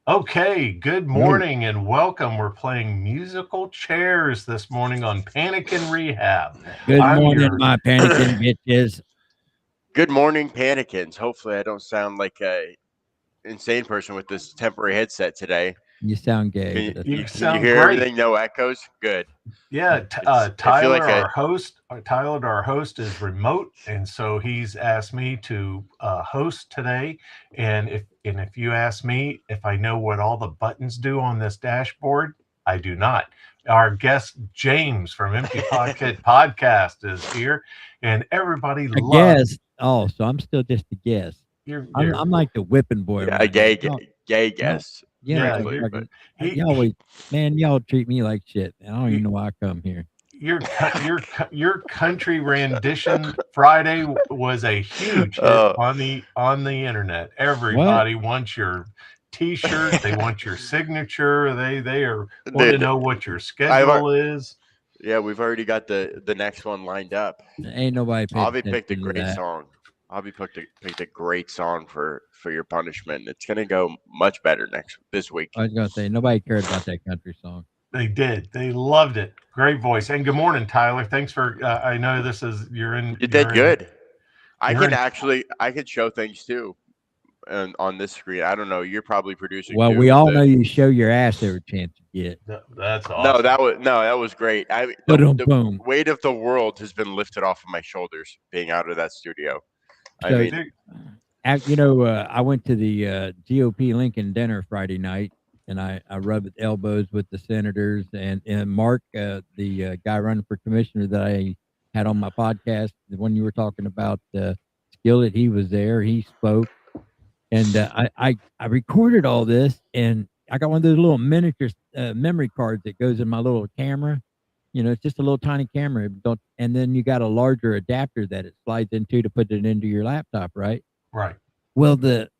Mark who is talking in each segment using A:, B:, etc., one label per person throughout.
A: Okay, good morning and welcome. We're playing musical chairs this morning on Panic and Rehab.
B: Good
A: I'm
B: morning,
A: your
B: my panicking bitches.
C: Good morning, Panikins. Hopefully, I don't sound like a insane person with this temporary headset today.
B: You sound gay.
C: Can you,
B: But that's
A: you
C: you,
B: okay.
C: can you
A: sound
C: hear
A: great.
C: everything? No echoes. Good.
A: Yeah,
C: I feel like
A: Tyler, our host, is remote, and so he's asked me to host today. And if you ask me if I know what all the buttons do on this dashboard, I do not. Our guest James from Empty Pocket Podcast is here, and everybody
B: A
A: loves
B: guess. Oh, so I'm still just a guess.
A: your
B: I'm like the whipping boy
C: a
B: around here.
C: gay
B: Y'all,
C: guess,
B: yeah,
A: yeah.
C: frankly. But
B: y'all
A: He
B: always, man, y'all treat me like shit. I don't even know why I come here.
A: your country rendition Friday was a huge hit
C: uh,
A: on the internet.
B: What?
A: Everybody wants your T-shirt. They want your signature. They want to
C: dude,
A: know what your
C: I've
A: schedule is.
C: yeah, we've already got the next one lined up.
B: Ain't nobody paid
C: Avi
B: attention
C: picked a
B: to
C: great
B: that.
C: song. Avi picked a great song for your punishment. It's gonna go much better this week.
B: I was gonna say nobody cared about that country song.
A: They did. They loved it. Great voice. And good morning, Tyler. Thanks for. I know this is you're in.
C: You did
A: You're in.
C: good. I
A: You're
C: can
A: in.
C: actually I can show things too, and on this screen. I don't know. You're probably producing
B: Well,
C: too
B: we
C: with
B: all
C: the.
B: know you show your ass every chance you get.
A: That's
C: No,
A: awesome.
C: that was great.
B: But
C: The
B: boom.
C: weight of the world has been lifted off of my shoulders being out of that studio. I
B: So,
C: mean,
B: I went to the GOP Lincoln dinner Friday night, and I rubbed elbows with the senators and Mark, the guy running for commissioner that I had on my podcast, the one you were talking about, Skillet. He was there. He spoke, and I recorded all this, and I got one of those little miniature memory cards that goes in my little camera. It's just a little tiny camera. Don't, and then you got a larger adapter that it slides into to put it into your laptop, right?
A: right.
B: Well, the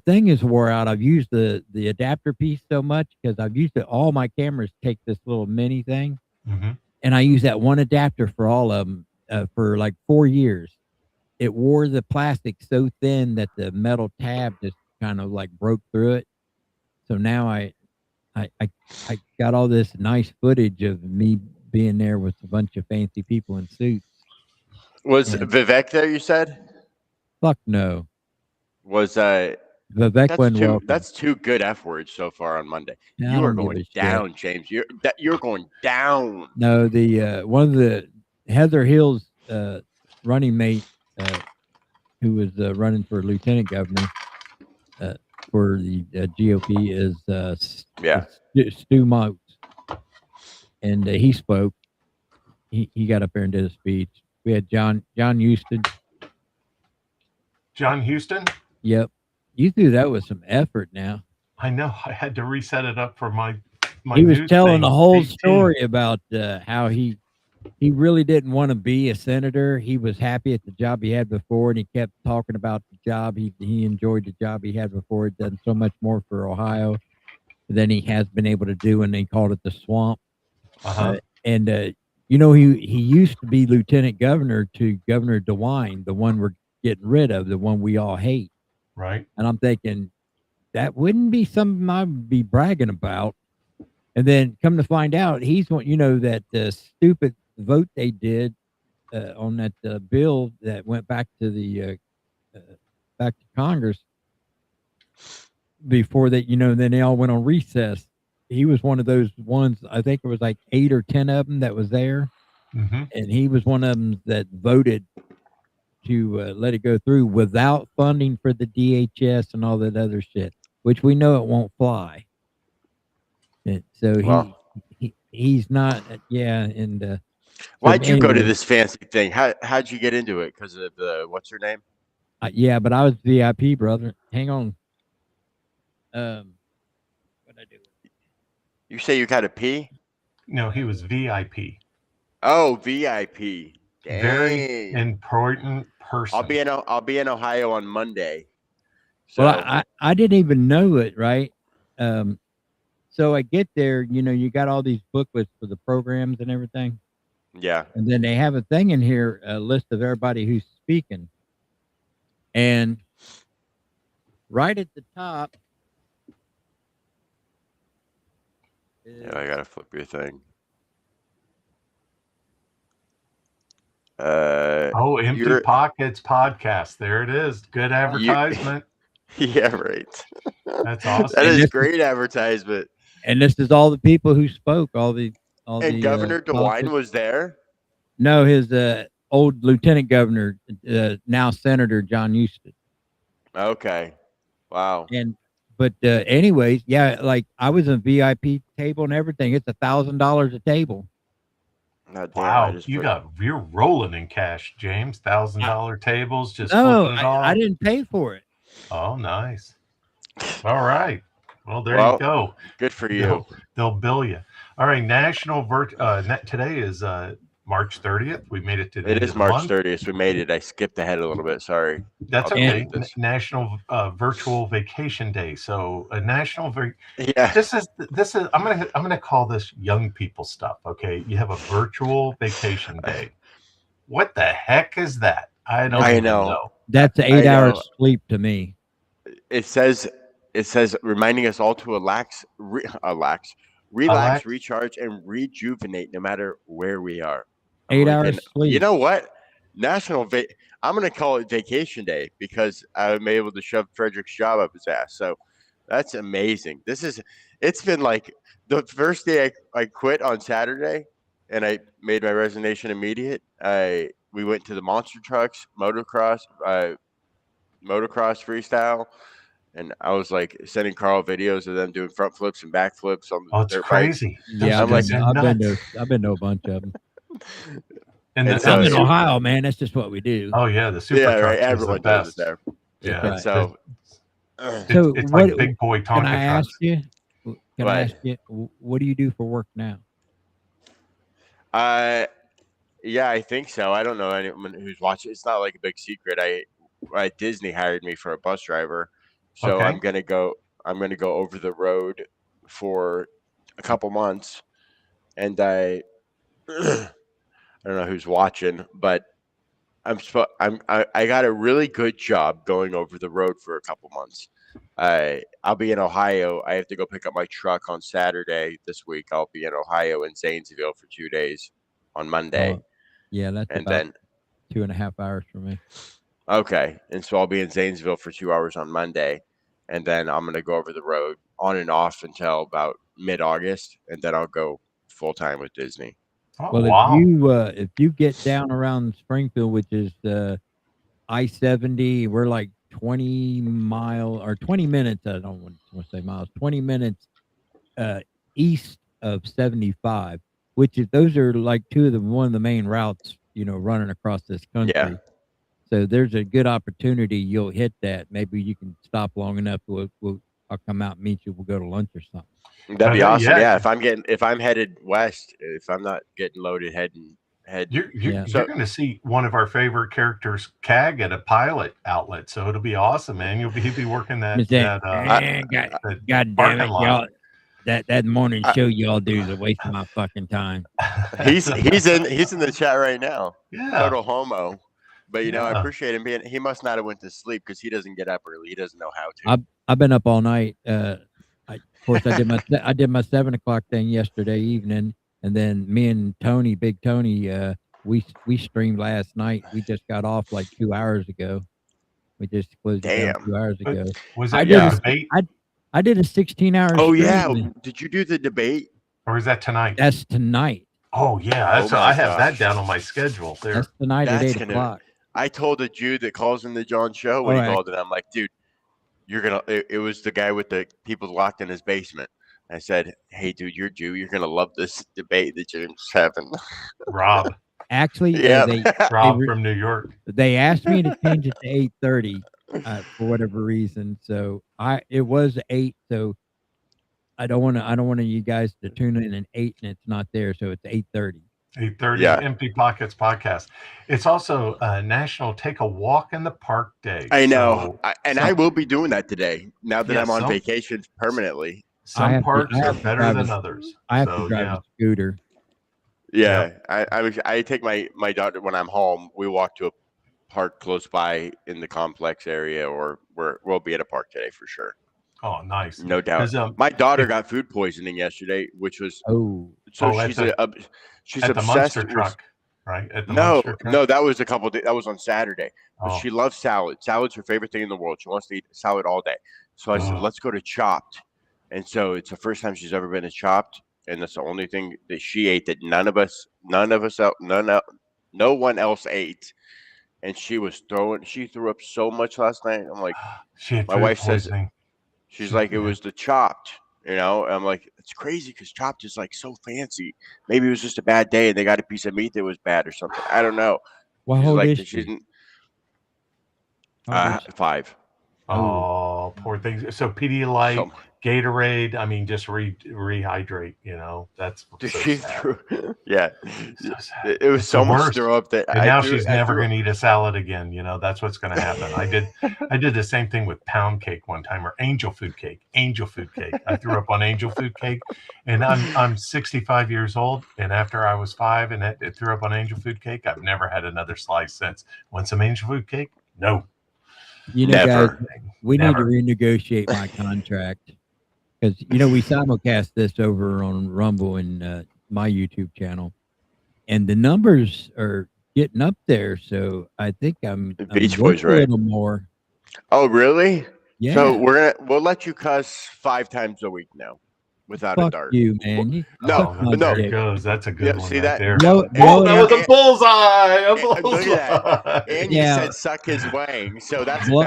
B: thing is wore out. I've used the adapter piece so much because I've used it. All my cameras take this little mini thing,
A: Mm-hmm.
B: and I use that one adapter for all of them for like 4 years. It wore the plastic so thin that the metal tab just kind of like broke through it. So now I, I, I got all this nice footage of me being there with a bunch of fancy people in suits.
C: was
B: And
C: Vivek there? You said
B: fuck no,
C: was
B: Vivek wasn't welcome.
C: that's two good F words so far on Monday.
B: I
C: You are
B: don't give a
C: going
B: shit.
C: down, James. You're going down.
B: No, the one of the Heather Hill's running mate, who was running for lieutenant governor uh, for the GOP, is
C: Yeah.
B: Stu Motes, and he spoke. He got up there and did a speech. We had John Houston.
A: John Houston.
B: Yep, you threw that with some effort. Now
A: I know. I had to reset it up for my
B: he was
A: news
B: telling
A: thing.
B: the whole
A: 18.
B: story about how he really didn't want to be a senator. He was happy at the job he had before, and he kept talking about the job. He enjoyed the job he had before. He'd done so much more for Ohio than he has been able to do, and they called it the swamp.
A: Uh-huh.
B: And he used to be lieutenant governor to Governor DeWine, the one we're getting rid of, the one we all hate.
A: Right.
B: And I'm thinking that wouldn't be something I'd be bragging about. And then come to find out, he's one, that stupid vote they did on that bill that went back to the back to Congress before that. Then they all went on recess. He was one of those ones. I think it was like 8 or 10 of them that was there,
A: Mm-hmm.
B: and he was one of them that voted to let it go through without funding for the DHS and all that other shit, which we know it won't fly. And so
C: Well,
B: he's not. Yeah, and
C: why'd you go to
B: anyway,
C: this fancy thing? How'd you get into it? Because of the what's her name?
B: yeah, but I was VIP, brother. Hang on. What I do?
C: You say you got a P?
A: No, he was VIP.
C: Oh, VIP.
A: Very
C: Dang.
A: important person.
C: I'll be in Ohio on Monday. So
B: Well, I didn't even know it, right? So I get there, you got all these booklets for the programs and everything.
C: yeah.
B: And then they have a thing in here, a list of everybody who's speaking. And right at the top.
C: Yeah, I gotta flip your thing.
A: Oh, Empty
C: you're
A: Pockets podcast. There it is. Good advertisement.
C: yeah, right.
A: That's
C: That
A: awesome.
B: And
C: is
B: this
C: great advertisement.
B: And this is all the people who spoke.
C: And Governor DeWine
B: politicians.
C: was there.
B: No, his old lieutenant governor, now Senator John Huston.
C: Okay. Wow.
B: But anyways, yeah, like I was in VIP table and everything. It's $1,000 a table.
C: God damn,
A: Wow, you're rolling in cash, James. $1,000 tables, just flipping it all.
B: I didn't pay for it.
A: Oh, nice. All right. Well, there
C: Well,
A: you go.
C: Good for you.
A: They'll bill you. All right. Today is March 30th. We made it to the
C: It
A: end
C: is
A: of the
C: March
A: month.
C: 30th. We made it. I skipped ahead a little bit. Sorry.
A: That's
C: I'll
A: okay.
C: delete this.
A: National Virtual Vacation Day. So a national.
C: Yeah.
A: This is. I'm gonna call this young people stuff. Okay. You have a virtual vacation day. What the heck is that? I don't even know.
B: That's 8 hours sleep to me.
C: It says reminding us all to relax, recharge, and rejuvenate no matter where we are.
B: 8 hours sleep.
C: You know what? I'm going to call it Vacation Day because I'm able to shove Frederick's job up his ass. So that's amazing. It's been like the first day I quit on Saturday and I made my resignation immediate. We went to the monster trucks, motocross freestyle. And I was like sending Carl videos of them doing front flips and back flips on
A: it's
C: their
A: crazy.
C: bikes.
B: Yeah,
C: I'm like,
B: I've been to a bunch of them.
A: And
B: I'm in Ohio, man. That's just what we do.
A: Oh yeah, the super trucks is
C: Everyone
A: the best.
C: does it there.
A: Yeah.
C: And so
A: it's like big boy Tonka
B: Can I
A: trucks.
B: ask you? What do you do for work now?
C: Yeah, I think so. I don't know anyone who's watching. It's not like a big secret. Disney hired me for a bus driver, so
A: Okay.
C: I'm gonna go over the road for a couple months, and I don't know who's watching, but I got a really good job going over the road for a couple months. I'll be in Ohio. I have to go pick up my truck on Saturday this week. I'll be in Ohio in Zanesville for 2 days on Monday.
B: Yeah, that's
C: and
B: about
C: then
B: 2.5 hours for me.
C: Okay, and so I'll be in Zanesville for 2 hours on Monday, and then I'm going to go over the road on and off until about mid-August, and then I'll go full-time with Disney.
A: Oh,
B: Well,
A: wow.
B: if you get down around Springfield, which is I-70, we're like 20 minutes. I don't want to say miles. 20 minutes east of 75, those are like one of the main routes, running across this country.
C: Yeah.
B: So there's a good opportunity you'll hit that. Maybe you can stop long enough. I'll come out and meet you. We'll go to lunch or something.
C: That'd be awesome. Yeah, if I'm headed west, if I'm not getting loaded
A: you're going to see one of our favorite characters, CAG, at a pilot outlet. So it'll be awesome, man. He'll be working that.
B: God damn it, y'all! That morning show y'all do is a waste of my fucking time.
C: He's in the chat right now.
A: Yeah,
C: total homo. But I appreciate him being. He must not have went to sleep because he doesn't get up early. He doesn't know how to.
B: I've been up all night. Of course, I did my 7 o'clock thing yesterday evening, and then me and Tony, Big Tony, we streamed last night. We just got off like 2 hours ago. We just closed it down 2 hours ago.
A: Was that debate?
B: I did a 16-hour.
C: Oh yeah, did you do the debate?
A: Or is that tonight?
B: That's tonight.
A: Oh yeah, I have that down on my schedule. There.
B: That's tonight at 8 o'clock.
C: I told the Jew that calls in the John show when he called it. I'm like, dude, it was the guy with the people locked in his basement. I said, hey, dude, you're Jew. You're gonna love this debate that James is having.
A: Rob.
B: Actually,
A: Rob from New York.
B: They asked me to change it to 8:30 for whatever reason. So it was 8. So I don't want you guys to tune in at 8 and it's not there. So it's 8:30.
A: 8:30 Empty Pockets podcast. It's also National Take a Walk in the Park Day.
C: I know, I will be doing that today. Now that I'm on vacation permanently.
A: Some parks are better than others.
B: I have to drive a scooter.
C: Yeah, I take my daughter when I'm home. We walk to park close by in the complex area, or we'll be at a park today for sure.
A: Oh, nice.
C: No doubt.
A: 'Cause,
C: My daughter
A: if-
C: got food poisoning yesterday, which was
B: Oh,
C: so
A: at
C: she's
A: the
C: she's
A: at the Munster
C: obsessed with.
A: truck, right? At the Munster truck.
C: No, that was a couple days. That was on Saturday. But
A: Oh,
C: she loves salad. Salad's her favorite thing in the world. She wants to eat salad all day. So I said,
A: oh.
C: let's go to Chopped. And so it's the first time she's ever been to Chopped, and that's the only thing that she ate that no one else ate. And she threw up so much last night. I'm like,
A: She had
C: my
A: food
C: wife says,
A: poisoning.
C: she's like, it
A: Yeah.
C: was the Chopped. And I'm like, it's crazy because Chopped is like so fancy. Maybe it was just a bad day and they got a piece of meat that was bad or something. I don't know.
B: well,
C: She's
B: how old
C: like,
B: is she? How old is she?
C: 5.
A: Oh, poor things. So Pedialyte,
C: So,
A: Gatorade. I mean, just rehydrate. That's so
C: she
A: sad.
C: threw, yeah,
A: So sad.
C: it was
A: It's
C: so
A: the
C: much
A: worst.
C: throw up that
A: And
C: I
A: now
C: threw-
A: she's
C: I
A: never
C: threw-
A: going to eat a salad again. That's what's going to happen. I did the same thing with pound cake one time, or angel food cake. Angel food cake. I threw up on angel food cake, and I'm 65 years old. And after I was 5 and it threw up on angel food cake, I've never had another slice since. Want some angel food cake? No.
B: You know,
C: Never.
B: guys, we
A: Never.
B: need to renegotiate my contract because we simulcast this over on Rumble and my YouTube channel, and the numbers are getting up there. So I think I'm
C: Beach
B: worth
C: Boys,
B: a
C: right?
B: little more.
C: Oh, really?
B: Yeah.
C: So we'll let you cuss 5 times a week now, without a
B: Fuck
C: dart.
B: you, man. You
C: No,
B: suck my
C: no.
A: There it
B: dick.
A: goes. That's a good
C: Yeah,
A: one
C: see
A: right
C: that?
A: there.
B: Blow
A: Oh,
B: it
A: that
B: out.
A: was a bullseye! A
C: Look at
A: bullseye!
C: that. And you
B: Yeah.
C: said suck his wang. So that's
B: Blow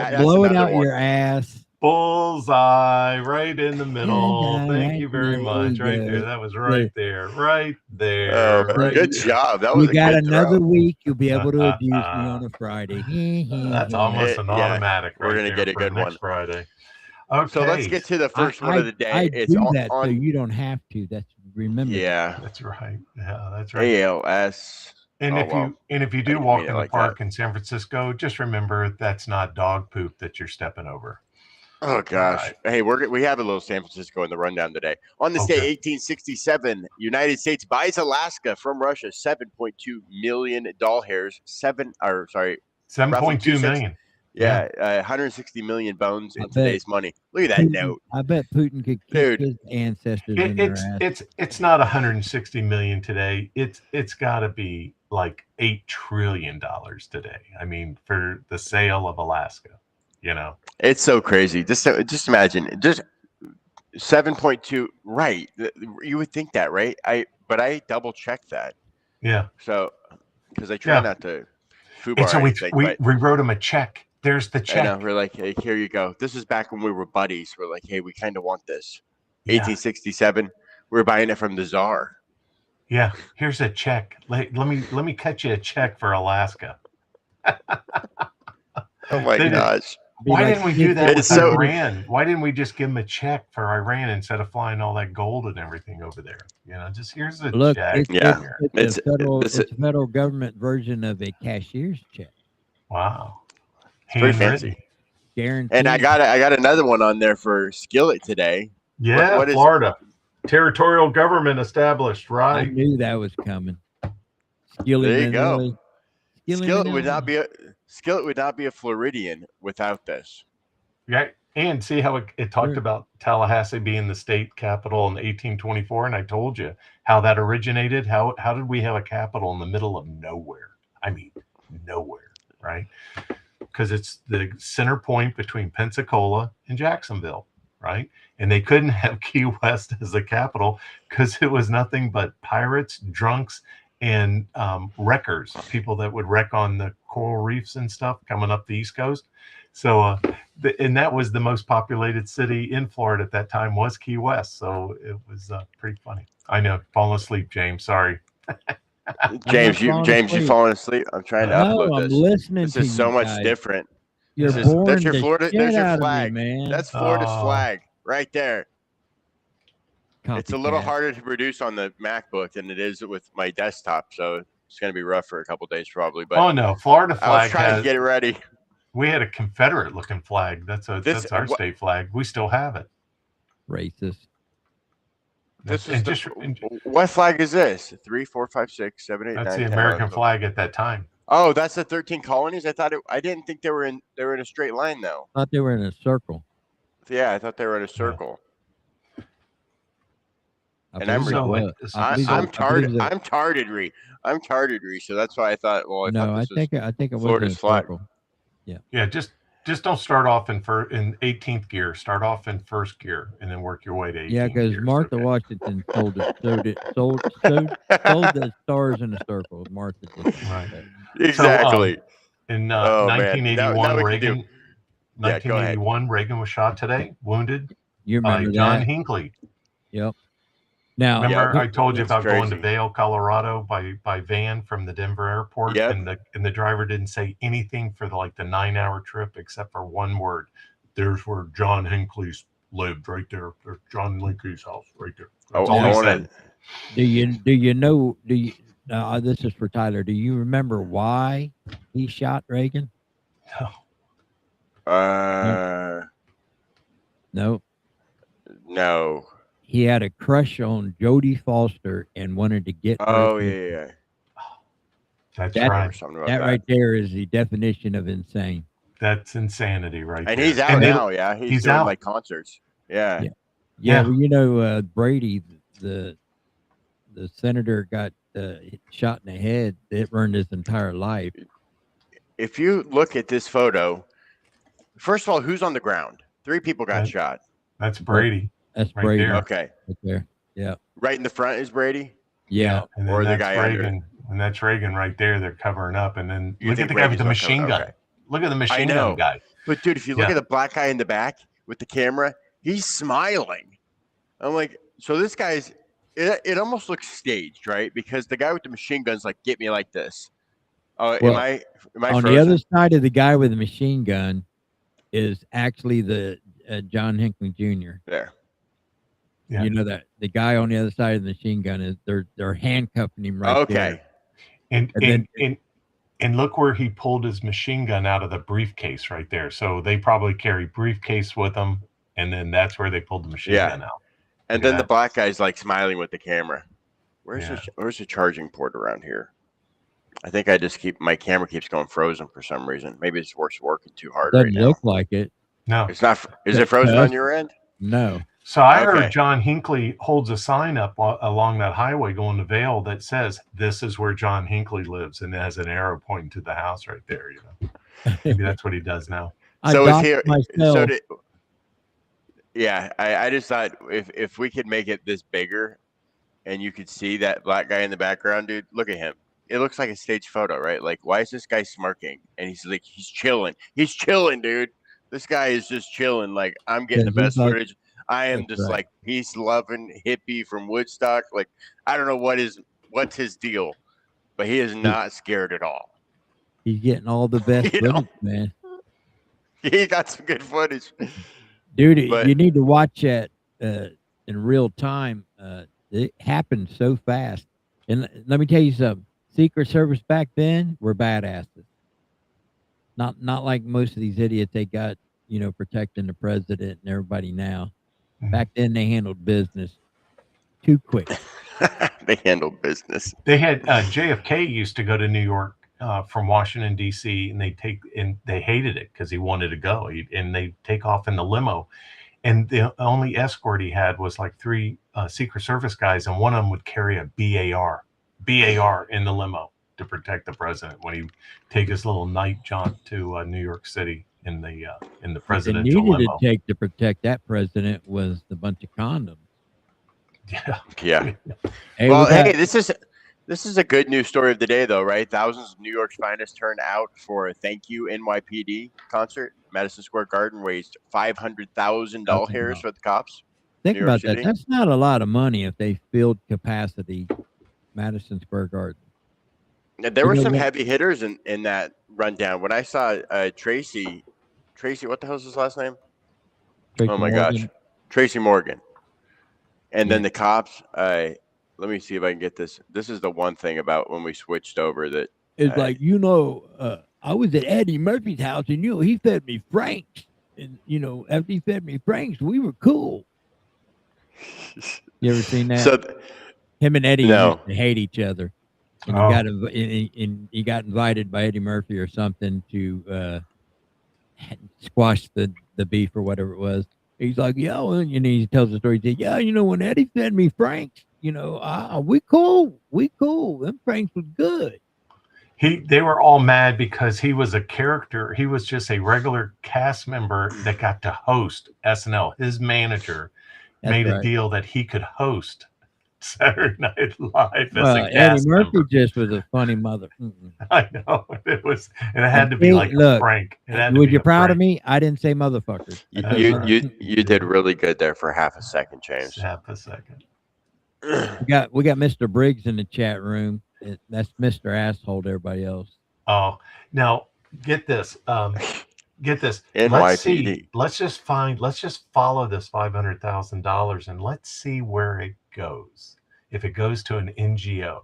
B: it
C: another
B: out
C: one.
B: your ass.
A: Bullseye right in the middle.
B: Yeah,
A: Thank
B: right
A: you very
B: there.
A: much.
B: There you
A: Right
B: go.
A: there. That was right there. Right there.
C: Oh,
A: Right
C: good
A: there.
C: job. That was
B: You
C: a
B: got
C: good
B: another
C: throw.
B: week. You'll be able to abuse me on a Friday.
A: That's almost an
C: Yeah,
A: automatic
C: we're
A: right
C: gonna
A: there
C: get a
A: for
C: good
A: next
C: one.
A: Friday. Okay.
C: So let's get to the first one of the day.
B: I
C: It's
B: do that so
C: on
B: you don't have to. Remember.
C: yeah,
A: That's right. Yeah, that's right.
C: ALS.
A: And
C: Oh,
A: if
C: well.
A: you do
C: didn't
A: walk
C: mean it
A: in the
C: like
A: park in San Francisco, just remember that's not dog poop that you're stepping over.
C: Oh gosh!
A: Right.
C: Hey, we have a little San Francisco in the rundown today. On this day,
A: Okay.
C: 1867, United States buys Alaska from Russia, 7.2 million doll hairs.
A: 7.2 million.
C: Yeah, 160 million bones in
B: I bet.
C: today's money. Look at that
B: Putin,
C: note.
B: I bet Putin could
C: Dude.
B: kick his ancestors in their ass.
A: It's not 160 million today. It's got to be like $8 trillion today. I mean, for the sale of Alaska,
C: It's so crazy. Just imagine, just 7.2. Right? You would think that, right? But I double checked that.
A: Yeah.
C: So, because I try not to foobar
A: And so
C: anything,
A: we wrote him a check. There's the check.
C: I know, we're like, hey, here you go. This is back when we were buddies. We're like, hey, we kind of want this.
A: Yeah.
C: 1867. We're buying it from the Tsar.
A: Yeah. Here's a check. Let me cut you a check for Alaska.
C: Oh my gosh.
A: Why didn't we do that with
C: so-
A: Iran? Why didn't we just give them a check for Iran instead of flying all that gold and everything over there? Just here's the
B: Look,
A: check.
B: it's a federal government version of a cashier's check.
A: Wow.
C: It's pretty fancy.
B: Guaranteed.
C: And I got another one on there for Skillet today.
A: Yeah,
C: what is
A: Florida. Territorial government established,
B: I
A: right?
B: knew that was coming. Skillet
C: There you
B: in
C: go.
B: Italy.
C: Skillet would not be a Floridian without this.
A: Yeah. And see how it talked about Tallahassee being the state capital in 1824. And I told you how that originated. How did we have a capital in the middle of nowhere? I mean, nowhere, right? Because it's the center point between Pensacola and Jacksonville, right? And they couldn't have Key West as the capital because it was nothing but pirates, drunks, and wreckers, people that would wreck on the coral reefs and stuff coming up the East Coast. So, and that was the most populated city in Florida at that time was Key West. So it was pretty funny. I know, falling asleep, James. Sorry.
C: James, you falling asleep? I'm trying to upload
B: I'm
C: this.
B: listening
C: This
B: to
C: is so
B: you
C: much
B: guys.
C: different.
B: You're
C: That's
B: boring
C: your
B: the
C: Florida.
B: shit
C: There's your
B: out of me,
C: flag.
B: man.
C: That's Florida's flag right there. It's a little
B: Copycat.
C: harder to produce on the MacBook than it is with my desktop, so it's going to be rough for a couple days probably. But
A: Oh no, Florida
C: I was
A: flag
C: trying to
A: has.
C: get it ready.
A: We had a Confederate looking flag. That's our state flag. We still have it.
B: Racist.
C: This
A: And
C: is what flag is this? 3, 4, 5, 6, 7, 8, 9,
A: that's
C: 10,
A: the American
C: 11.
A: flag at that time.
C: Oh, that's the 13 colonies. I didn't think they were in a straight line though.
B: I thought they were in a circle.
C: Yeah, I thought they were in a
A: Yeah.
C: circle.
B: I
C: And I'm
B: believe
A: So
B: it
A: it,
B: was.
A: so, so
C: I'm tarded, so that's why I thought. Well, I thought
B: No,
C: this was
B: I think it was in
C: Florida's
B: a
C: flag.
B: circle. Yeah.
A: yeah, just don't start off in 18th gear. Start off in first gear and then work your way to 18th
B: Yeah, because
A: gears.
B: Martha
A: Okay.
B: Washington sold the stars in a circle. Martha did that.
A: Right.
C: Exactly.
A: So in
C: Oh man, now
A: 1981,
C: we can do. Yeah, go ahead.
A: 1981, Reagan was shot today, wounded
B: You
A: by
B: remember
A: John
B: that?
A: Hinckley.
B: Yep. Now,
A: Remember,
C: Yep.
A: I told you
C: It's
A: about going to
C: crazy.
A: Vail, Colorado by van from the Denver airport,
C: Yep.
A: and the driver didn't say anything for the 9-hour trip except for one word. There's where John Hinckley's lived, right there. There's John Hinckley's house, right there. That's all he said.
B: do you know? This is for Tyler. Do you remember why he shot Reagan? No.
C: No.
B: He had a crush on Jodie Foster and wanted to get her.
C: Oh
B: attention.
C: yeah.
A: That's
B: That-
A: right.
C: Something about
B: That
C: that.
B: right there is the definition of insane.
A: That's insanity, right
C: And
A: there.
C: he's out now. Yeah, he's doing
A: out.
C: like concerts. Yeah.
B: Yeah, well, you know, Brady, the senator, got shot in the head. It ruined his entire life.
C: If you look at this photo, first of all, who's on the ground? 3 people got shot.
A: That's Brady.
B: That's
A: Right
B: Brady
A: there.
C: Okay.
B: right there. Yeah.
C: Right in the front is Brady.
B: Yeah.
A: And then
C: Or the
A: that's
C: guy under
A: Reagan. And that's Reagan right there. They're covering up. And then
C: You
A: look at
C: think
A: the guy with the
C: Reagan's not
A: machine
C: covered?
A: gun.
C: Okay.
A: Look at the
C: I
A: machine
C: know.
A: gun guy.
C: But dude, if you look at the black guy in the back with the camera, he's smiling. I'm like, so this guy's. It almost looks staged, right? Because the guy with the machine gun's like, get me like this. Oh,
B: Well,
C: am I
B: on
C: frozen?
B: the other side of the guy with the machine gun is actually the John Hinckley Jr.
C: There.
A: Yeah.
B: You know that the guy on the other side of the machine gun is they're handcuffing him right
C: Okay.
B: there.
A: And look where he pulled his machine gun out of the briefcase right there. So they probably carry briefcase with them, and then that's where they pulled the machine gun out.
C: And
A: Look at
C: then the
A: that.
C: black guy's like smiling with the camera. Where's
A: Yeah.
C: the charging port around here? I think my camera keeps going frozen for some reason. Maybe it's working too hard
B: Doesn't
C: right now.
B: look like it.
A: No.
C: It's not. Is it frozen on your end?
B: No.
A: So I
C: Okay.
A: heard John Hinckley holds a sign up along that highway going to Vail that says, "This is where John Hinckley lives," and it has an arrow pointing to the house right there. You know, maybe that's what he does now.
C: So
B: I
C: is he?
B: doxed myself.
C: I just thought if we could make it this bigger, and you could see that black guy in the background, dude. Look at him. It looks like a stage photo, right? Like, why is this guy smirking? And he's like, he's chilling. He's chilling, dude. This guy is just chilling. Like, I'm getting the best footage. I am just like peace loving hippie from Woodstock. Like, I don't know what's his deal, but he is not scared at all.
B: He's getting all the best footage, man.
C: He got some good footage.
B: Dude, you need to watch that in real time. It happened so fast. And let me tell you something. Secret Service back then were badasses. Not like most of these idiots they got, protecting the president and everybody now. Back then they handled business too quick.
C: They handled business.
A: They had JFK used to go to New York from Washington D.C. and they hated it because he wanted to go. And they take off in the limo, and the only escort he had was like 3 Secret Service guys, and one of them would carry a BAR in the limo to protect the president when he take his little night jaunt to New York City in the presidential
B: What they needed
A: limo.
B: to take to protect that president was the bunch of condoms.
C: Yeah.
B: Hey,
C: Well, this is a good news story of the day, though, right? Thousands of New York's finest turned out for a Thank You NYPD concert. Madison Square Garden raised $500,000 for the cops.
B: Think
C: New York
B: about
C: City.
B: that. That's not a lot of money if they filled capacity Madison Square Garden.
C: There were some heavy hitters in that rundown. When I saw Tracy, what the hell's his last name?
B: Tracy
C: Oh my
B: Morgan.
C: gosh, Tracy Morgan. And then the cops. Let me see if I can get this. This is the one thing about when we switched over that
B: It's like, I was at Eddie Murphy's house and, he fed me Franks. And, after he fed me Franks, we were cool. You ever seen that?
C: So
B: him and Eddie used to hate each other. and he got invited by Eddie Murphy or something to squash the beef or whatever it was. He's like, yeah, well, he tells the story. He said, yeah, when Eddie fed me Franks, we cool. Them Franks was good.
A: They were all mad because he was a character. He was just a regular cast member that got to host SNL. His manager made a deal that he could host Saturday Night Live as a
B: Eddie
A: cast
B: Murphy
A: member.
B: just was a funny mother.
A: I know it was, and it had to be like a prank.
B: Was you proud of me? I didn't say motherfuckers.
C: You did really good there for half a second, James.
A: Half a second.
B: We got Mr. Briggs in the chat room. That's Mr. Asshole to everybody else.
A: Oh, now get this. Get this.
C: NYPD.
A: Let's just follow this $500,000 and let's see where it goes. If it goes to an NGO,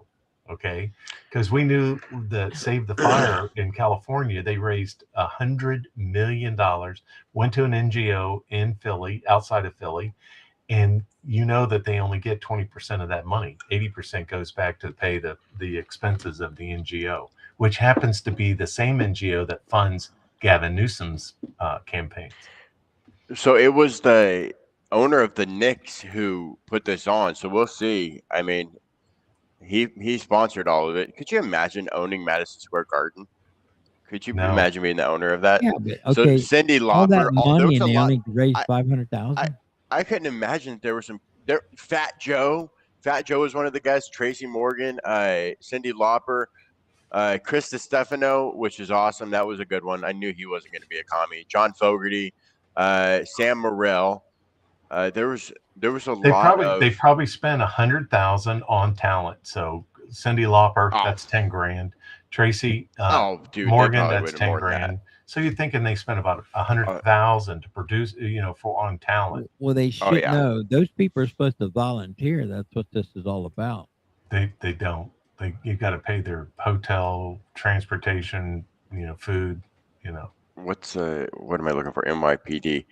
A: okay? Because we knew that Save the Fire in California, they raised $100 million, went to an NGO in Philly, outside of Philly, and that they only get 20% of that money. 80% goes back to pay the expenses of the NGO, which happens to be the same NGO that funds Gavin Newsom's campaigns.
C: So it was the owner of the Knicks who put this on. So we'll see. I mean, he sponsored all of it. Could you imagine owning Madison Square Garden? Could you imagine being the owner of that?
B: Yeah, but okay.
C: So Cyndi Lauper,
B: all that money, and they only raised $500,000.
C: I couldn't imagine there was Fat Joe. Fat Joe was one of the guys. Tracy Morgan, Cyndi Lauper, Chris DiStefano, which is awesome. That was a good one. I knew he wasn't going to be a commie. John Fogerty, Sam Morril. There was
A: They probably spent $100,000 on talent. So Cyndi Lauper, that's $10,000. Tracy Morgan, that's $10,000. So you're thinking they spent about $100,000 to produce, on talent.
B: Well, they should know. Those people are supposed to volunteer. That's what this is all about.
A: They don't. You got to pay their hotel, transportation, food.
C: What am I looking for? NYPD.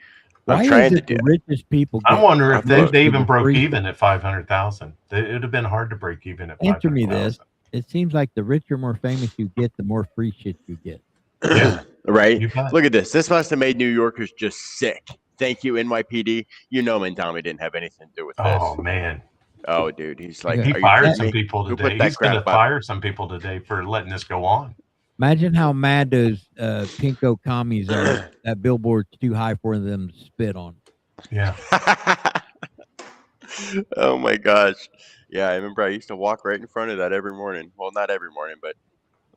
B: Why
C: I'm trying
B: is it
C: to
B: the richest people?
A: I wonder if they even broke even at $500,000. It would have been hard to break even at $500,000.
B: Answer me this: it seems like the richer, more famous you get, the more free shit you get.
A: Yeah.
C: Right? Look at this. This must have made New Yorkers just sick. Thank you, NYPD. Tommy didn't have anything to do with this.
A: Oh, man.
C: Oh, dude. He's like,
A: he fired some people today. He's going to fire some people today for letting this go on.
B: Imagine how mad those pinko commies are. That billboard's too high for them to spit on.
A: Yeah.
C: Oh, my gosh. Yeah, I remember I used to walk right in front of that every morning. Well, not every morning, but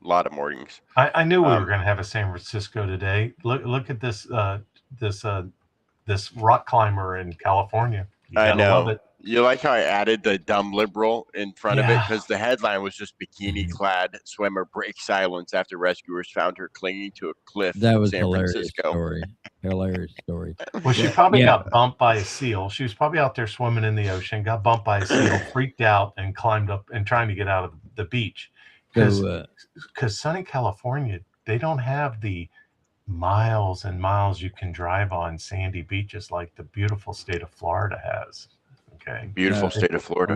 C: a lot of mornings.
A: I knew we were going to have a San Francisco today. Look at this this rock climber in California.
C: I know.
A: Love it.
C: You like how I added the dumb liberal in front of it? Because the headline was just bikini-clad swimmer breaks silence after rescuers found her clinging to a cliff
B: that was
C: in San Francisco.
B: Hilarious story.
A: Well, she probably got bumped by a seal. She was probably out there swimming in the ocean, got bumped by a seal, freaked out, and climbed up and trying to get out of the beach. Because sunny California, they don't have the miles and miles you can drive on sandy beaches like the beautiful state of Florida has. Okay.
C: Beautiful state of Florida,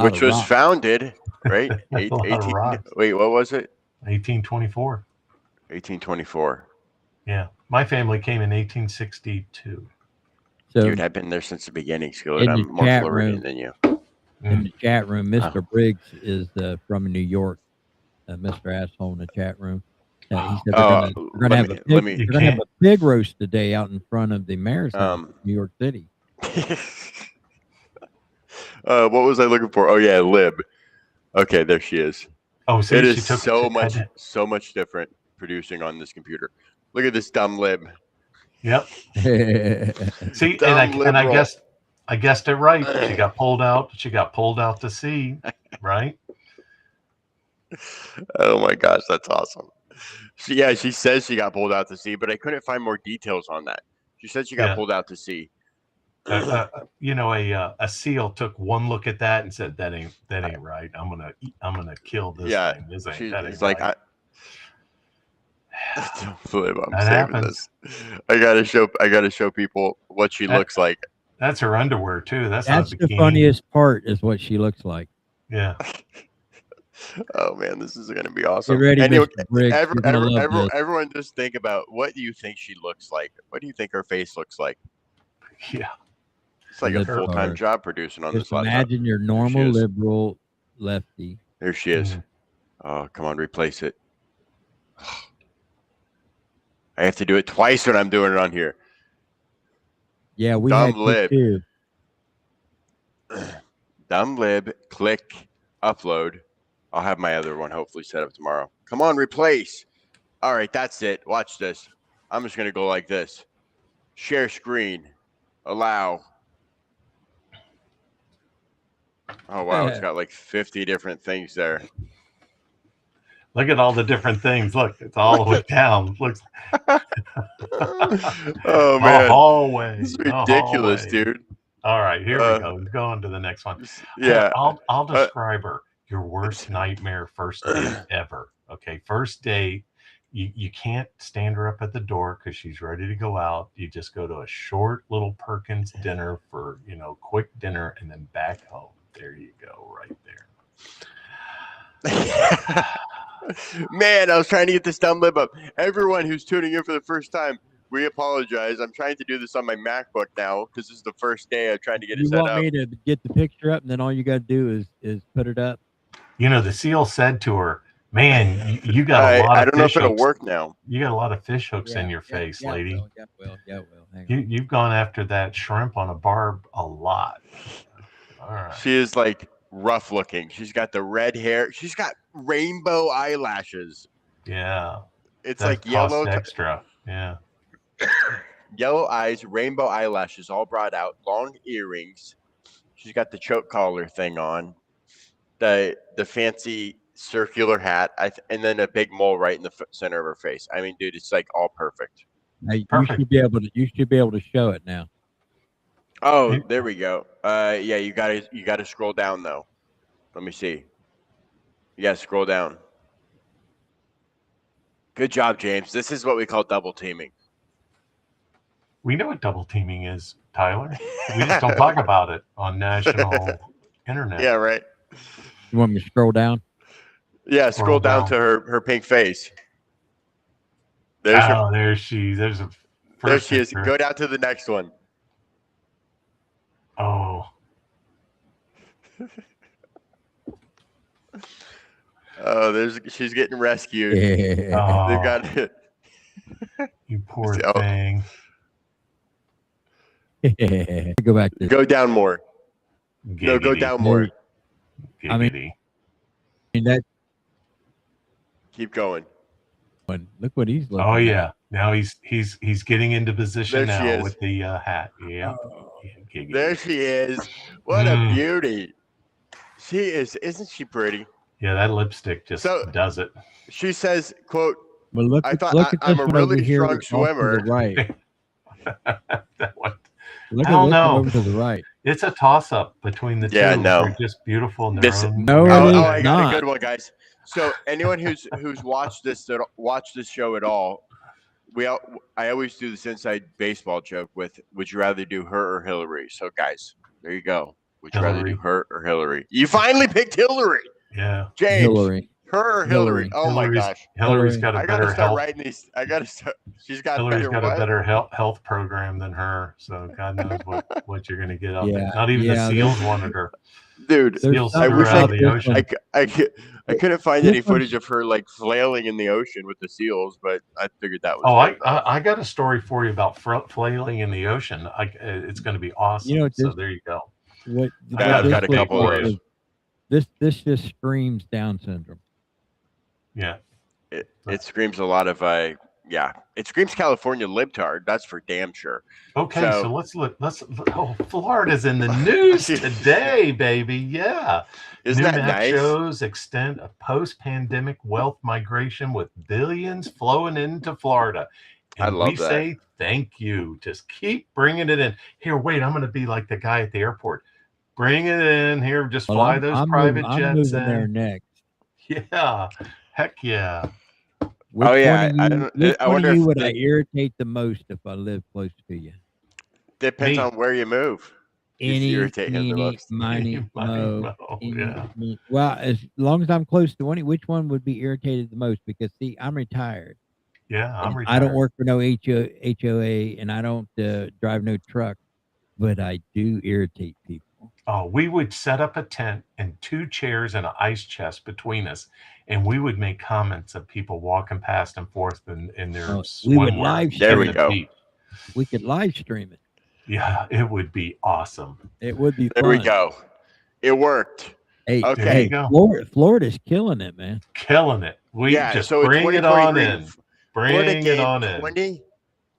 B: which
C: was founded, right?
A: Wait, what
C: was it?
A: 1824.
C: 1824.
A: Yeah. My family came in 1862.
B: So,
C: dude, I've been there since the beginning, Skillet. I'm more Floridian than you.
B: In the chat room, Mr. Briggs is from New York. Mr. Asshole in the chat room. He said they're going to have a pig roast today out in front of the mayor's house in New York City.
C: What was I looking for? Oh yeah, Lib. Okay, there she is.
A: Oh, see,
C: it is so much different producing on this computer. Look at this dumb Lib.
A: Yep. See, and I guessed it right. She got pulled out. She got pulled out to sea, right?
C: Oh my gosh, that's awesome. She says she got pulled out to sea, but I couldn't find more details on that. She said she got pulled out to sea.
A: A seal took one look at that and said, "That ain't right. I'm gonna kill this thing. This ain't
C: like
A: right."
C: Don't believe I'm saving this. I gotta show people what she looks like.
A: That's her underwear too. That's
B: the funniest part is what she looks like.
A: Yeah.
C: Oh man, this is gonna be
B: Get
C: awesome.
B: ready,
C: Anyway,
B: Mr. Briggs. You're gonna love this.
C: everyone, just think about what do you think she looks like? What do you think her face looks like?
A: Yeah.
C: It's like a
B: Lip
C: full-time
B: card.
C: job producing on
B: Just
C: this laptop.
B: imagine your normal liberal lefty.
C: There she is.
A: Mm.
C: Oh, come on, replace it. I have to do it twice when I'm doing it on here.
B: Yeah, we
C: Dumb
B: had
C: lib.
B: too.
C: Dumb lib. Click upload. I'll have my other one hopefully set up tomorrow. Come on, replace. All right, that's it. Watch this. I'm just gonna go like this. Share screen. Allow. Oh wow, it's got like 50 different things there.
A: Look at all the different things. Look, it's all the way down. Looks.
C: Oh man,
A: a hallway.
C: this is ridiculous,
A: hallway.
C: dude.
A: All right, here we go. Go on to the next one.
C: Yeah,
A: I'll describe her. Your worst nightmare first date ever. Okay, first date. You can't stand her up at the door because she's ready to go out. You just go to a short little Perkins dinner for quick dinner and then back home. There you go, right there.
C: Man, I was trying to get this dumb lib up. Everyone who's tuning in for the first time, we apologize. I'm trying to do this on my MacBook now because this is the first day I'm trying to get it set up.
B: You want me to get the picture up, and then all you got to do is put it up?
A: The seal said to her, "Man, you got a lot of
C: I don't know
A: fish
C: if it'll
A: hooks.
C: work now.
A: You got a lot of fish hooks in your face, lady.
B: Yeah, well. Hang on.
A: You've gone after that shrimp on a barb a lot." All right.
C: She is like rough looking. She's got the red hair. She's got rainbow eyelashes.
A: Yeah.
C: It's
A: that
C: like yellow
A: extra. Yeah.
C: Yellow eyes, rainbow eyelashes, all brought out, long earrings. She's got the choke collar thing on, the fancy circular hat, and then a big mole right in the center of her face. I mean, dude, it's like all perfect.
B: Hey, you should be able to show it now.
C: Oh, there we go. Yeah, you gotta scroll down though. Let me see. You gotta scroll down. Good job, James. This is what we call double teaming.
A: We know what double teaming is, Tyler. We just don't talk about it on national internet.
C: Yeah, right.
B: You want me to scroll down?
C: Yeah, scroll down to her pink face.
A: There she is.
C: There she is. Go down to the next one.
A: Oh.
C: Oh, she's getting rescued.
A: Oh,
C: They've got it.
A: You poor thing.
B: Go back.
C: Go down more.
A: Giggity.
C: No, go down more.
A: Giggity.
B: That.
C: Keep going.
B: Look what he's looking.
A: Oh yeah. Now he's getting into position now with the hat. Yeah.
C: Giggity. There she is. What a beauty. She is. Isn't she pretty?
A: Yeah, that lipstick just does it.
C: She says, "Quote."
B: Well, look
C: I'm a really strong swimmer.
B: Right.
A: That one.
B: Look at over to the right.
A: It's a toss-up between the two.
C: Yeah, no.
A: They're just beautiful in their own.
B: No,
C: I got a good one, guys. So anyone who's watched this show at all, I always do this inside baseball joke with, would you rather do her or Hillary? So guys, there you go. Would you rather do her or Hillary? You finally picked Hillary.
A: Yeah.
C: James.
B: Hillary.
C: Her or Hillary? Oh my gosh.
A: Hillary's got a better health.
C: She's got
A: Hillary's got a better health program than her, so God knows what you're gonna get out there. Not even the SEALs wanted her.
C: Dude,
A: SEALs
C: I wish
A: out of the ocean.
C: I couldn't find any footage of her like flailing in the ocean with the SEALs, but I figured that was.
A: Oh, I got a story for you about flailing in the ocean. It's going to be awesome. So there you go.
C: I've got a couple of those.
B: This just screams Down syndrome.
A: Yeah,
C: it screams a lot of it screams California libtard. That's for damn sure.
A: Okay, so let's look. Florida's in the news today, baby. Yeah,
C: isn't that nice?
A: Shows extent of post-pandemic wealth migration with billions flowing into Florida. And
C: I love that.
A: Say thank you. Just keep bringing it in. Here, wait. I'm going to be like the guy at the airport. Bring it in here. Just fly those private jets
B: I'm moving
A: in.
B: there next.
A: Yeah. Heck yeah.
B: Which I wonder who would I irritate the most if I live close to you?
C: Depends on where you move. Just
B: Any,
C: irritate him the
B: meeny,
C: most.
B: miny,
A: Money,
B: mo.
A: yeah.
B: Well, as long as I'm close to one, which one would be irritated the most? Because see, I'm retired.
A: Yeah, I'm
B: And I don't
A: retired.
B: work for no HOA, and I don't drive no truck, but I do irritate people.
A: Oh, we would set up a tent and 2 chairs and an ice chest between us, and we would make comments of people walking past and forth in their
B: We would
A: swimwear
B: live
C: There
A: at
C: we
A: the
B: stream.
C: go.
A: beach.
B: We could live stream it.
A: Yeah, it would be awesome.
B: It would be
C: There we
B: fun.
C: go. It worked.
B: Hey,
A: There you
C: Okay.
A: go.
B: Florida's killing it, man.
A: Killing it. We
C: Yeah.
A: just
C: So in
A: bring it on
C: 2023,
A: in.
C: Florida
A: Bring it
C: gained
A: on in.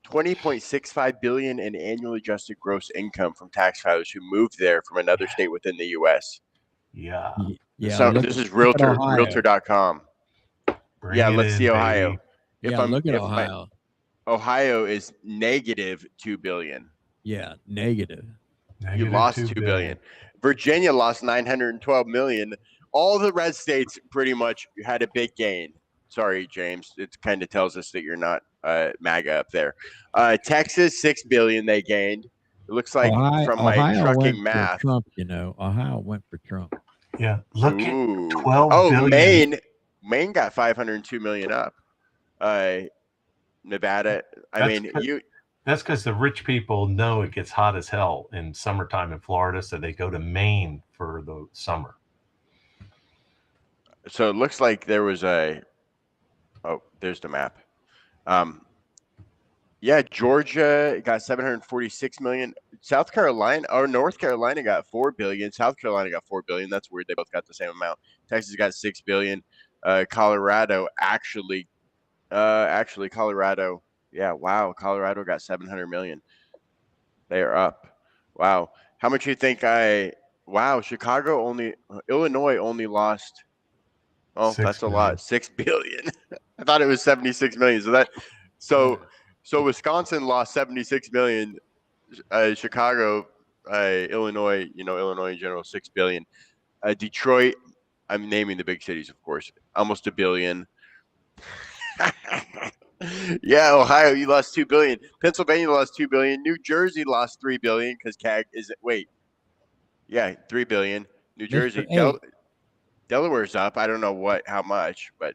C: 20.65 billion in annual adjusted gross income from tax filers who moved there from another state within the U.S.
A: Yeah.
B: Yeah,
C: So
B: look
C: this is
B: look at
C: Realtor,
B: Ohio.
C: Realtor.com.
A: Bring
C: Yeah,
A: it
C: let's
A: in,
C: see Ohio.
A: baby.
B: Yeah, look at Ohio.
C: Ohio is negative 2 billion.
B: Yeah, negative.
C: You lost 2 billion. Virginia lost 912 million. All the red states pretty much had a big gain. Sorry, James. It kind of tells us that you're not MAGA up there. Texas, 6 billion they gained. It looks like from my
B: Ohio
C: trucking
B: went
C: math.
B: for Trump, Ohio went for Trump.
A: Yeah. Look
C: Ooh.
A: at 12 billion.
C: Maine got 502 million up. Nevada.
A: That's because the rich people know it gets hot as hell in summertime in Florida, so they go to Maine for the summer.
C: So it looks like there was there's the map. Yeah, Georgia got 746 million. South Carolina or North Carolina got 4 billion. South Carolina got 4 billion. That's weird. They both got the same amount. Texas got 6 billion. Colorado Colorado. Yeah, wow. Colorado got 700 million. They are up. Wow. How much you think Illinois only lost. Oh, that's a lot. 6 billion. I thought it was 76 million. So Wisconsin lost 76 million. Chicago, Illinois, Illinois in general, 6 billion. Detroit, I'm naming the big cities, of course, almost $1 billion. Yeah, Ohio, you lost 2 billion. Pennsylvania lost 2 billion. New Jersey lost 3 billion because CAG is yeah, 3 billion. New Jersey, Delaware's up. I don't know how much, but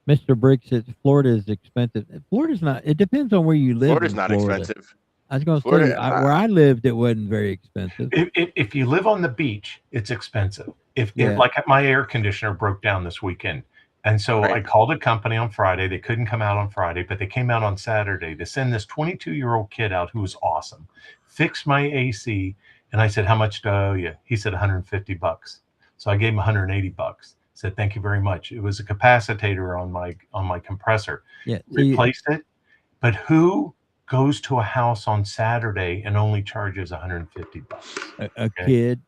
B: Mr. Briggs says Florida is expensive. Florida's not. It depends on where you live.
C: Florida's not expensive.
B: I was going to say where I lived, it wasn't very expensive.
A: If you live on the beach, it's expensive. If like my air conditioner broke down this weekend, and so I called a company on Friday. They couldn't come out on Friday, but they came out on Saturday to send this 22-year-old kid out who was awesome, fixed my AC, and I said, "How much do I owe you?" He said, $150. So I gave him $180. Said, "Thank you very much." It was a capacitator on my compressor.
B: Yeah,
A: replaced it. But who goes to a house on Saturday and only charges $150?
B: A kid.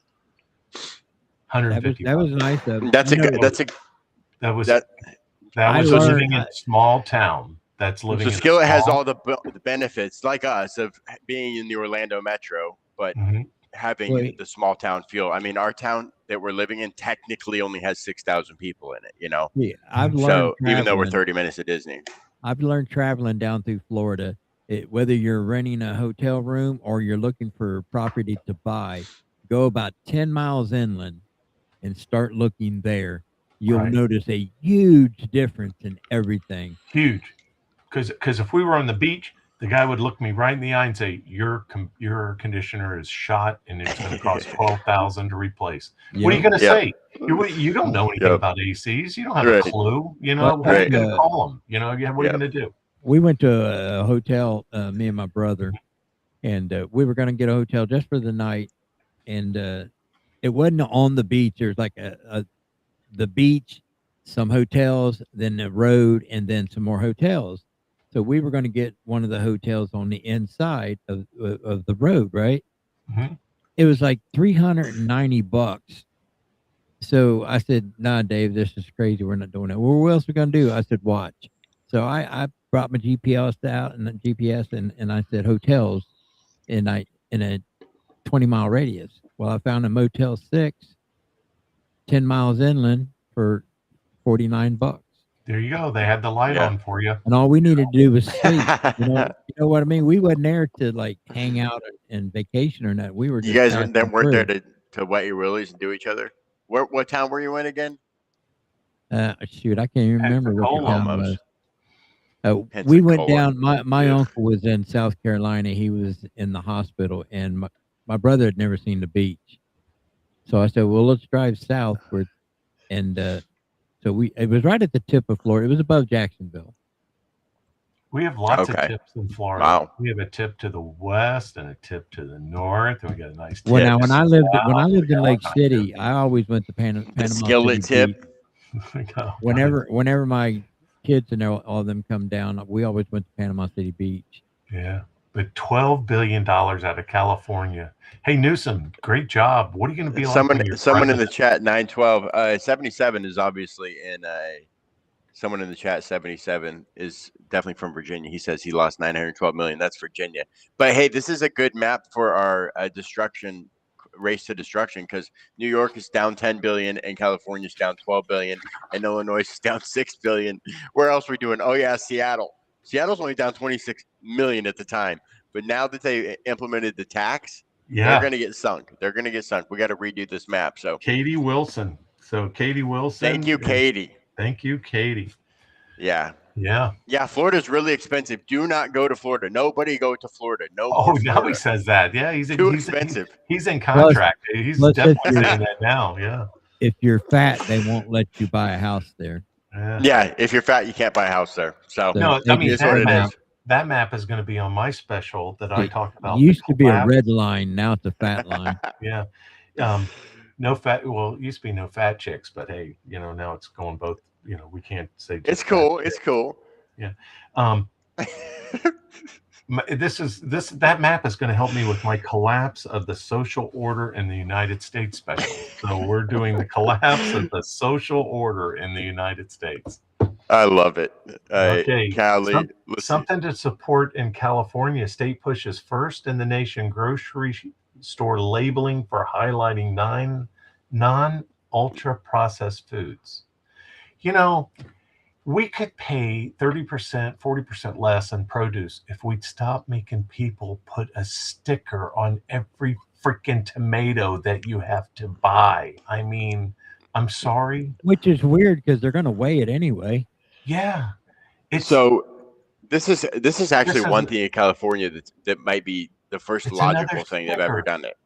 A: $150.
B: That was nice of him.
A: That was living in a small town. That's living.
C: So Skillet has all the benefits, like us, of being in the Orlando metro, but having the small town feel. I mean, our town that we're living in technically only has 6,000 people in it.
B: Yeah, I've learned.
C: So even though we're 30 minutes to Disney,
B: I've learned traveling down through Florida. Whether you're renting a hotel room or you're looking for property to buy, go about 10 miles inland and start looking there. You'll notice a huge difference in everything.
A: Huge. Because if we were on the beach, the guy would look me right in the eye and say, your conditioner is shot and it's going to cost $12,000 to replace. Yep. What are you going to say? You don't know anything about ACs. You don't have a clue. What are you going to call them? What are you going to do?
B: We went to a hotel, me and my brother, and we were going to get a hotel just for the night. And it wasn't on the beach. There's like the beach, some hotels, then the road, and then some more hotels. So we were going to get one of the hotels on the inside of the road, right?
A: Mm-hmm.
B: It was like $390. So I said, "Nah, Dave, this is crazy. We're not doing it." Well, what else are we going to do? I said, "Watch." So I brought my GPS out and and I said hotels in a 20-mile radius. Well, I found a Motel 6, 10 miles inland for $49.
A: There you go. They had the light
C: Yeah.
A: on for you.
B: and all we needed to do was sleep. You know what I mean? We wasn't there to like hang out and vacation or not. We were
C: You
B: just
C: guys
B: passing
C: weren't there
B: through.
C: to wet your willies and do each other. What town were you in again?
B: Shoot, I can't even remember what the
A: Pensacola.
B: town was.
C: Almost.
B: We went
C: Pensacola.
B: down. My
C: Yeah.
B: uncle was in South Carolina. He was in the hospital, and my brother had never seen the beach. So I said, "Well, let's drive southward." And so it was right at the tip of Florida. It was above Jacksonville.
A: We have lots of
C: Okay.
A: tips in Florida.
C: Wow.
A: We have a tip to the west and a tip to the north, and we got a nice tip.
B: Well, now when I lived
A: We
B: in
A: got all
B: Lake
A: kinds
B: City, I always went to Panama
C: The
B: City
C: skillet tip.
B: Beach.
A: We got all kinds.
B: Whenever my kids and all of them come down, we always went to Panama City Beach.
A: Yeah, but $12 billion out of California. Hey Newsom, great job. What are you going to be like when you're
C: Someone in the
A: president?
C: chat 912 77 is obviously in someone in the chat 77 is definitely from Virginia. He says he lost 912 million. That's Virginia. But hey, this is a good map for our destruction race to destruction because New York is down 10 billion and California is down 12 billion and Illinois is down 6 billion. Where else are we doing? Oh yeah, Seattle. Seattle's only down 26 million at the time. But now that they implemented the tax, they're
A: Yeah,
C: going to get sunk. They're going to get sunk. We got to redo this map. So
A: Katie Wilson. So Katie Wilson.
C: thank you, Katie.
A: Thank you, Katie.
C: Yeah.
A: Yeah.
C: Yeah, Florida's really expensive. Do not go to Florida. Nobody go to Florida. No
A: Oh,
C: more
A: now he
C: Florida.
A: says that. Yeah, he's
C: Too expensive.
A: He's in contract. He's definitely
B: if you're-
A: saying that now. Yeah.
B: If you're fat, they won't let you buy a house there.
C: Yeah, if you're fat, you can't buy a house there. So
A: No,
B: they
A: I mean,
B: just
C: what it
B: come
C: is.
B: out.
A: that map is going to be on my special that I talked about.
B: It used
A: the
B: to be a
A: collapse.
B: red line, now it's a fat line.
A: Yeah. No fat. Well, it used to be no fat chicks, but hey, now it's going both. We can't say just
C: It's cool.
A: fat
C: It's
A: chicks.
C: cool.
A: Yeah. That map is going to help me with my collapse of the social order in the United States special. So we're doing the collapse of the social order in the United States.
C: I love it.
A: Okay.
C: Callie, let's see.
A: Something to support in California. State pushes first in the nation grocery store labeling for highlighting non-ultra processed foods. We could pay 30%, 40% less on produce if we'd stop making people put a sticker on every freaking tomato that you have to buy. I mean, I'm sorry.
B: Which is weird because they're going to weigh it anyway.
A: Yeah.
C: So this is actually
A: This
C: one
A: is-
C: thing in California that might be the first
A: It's
C: logical
A: another
C: thing they've ever
A: sticker.
C: done it.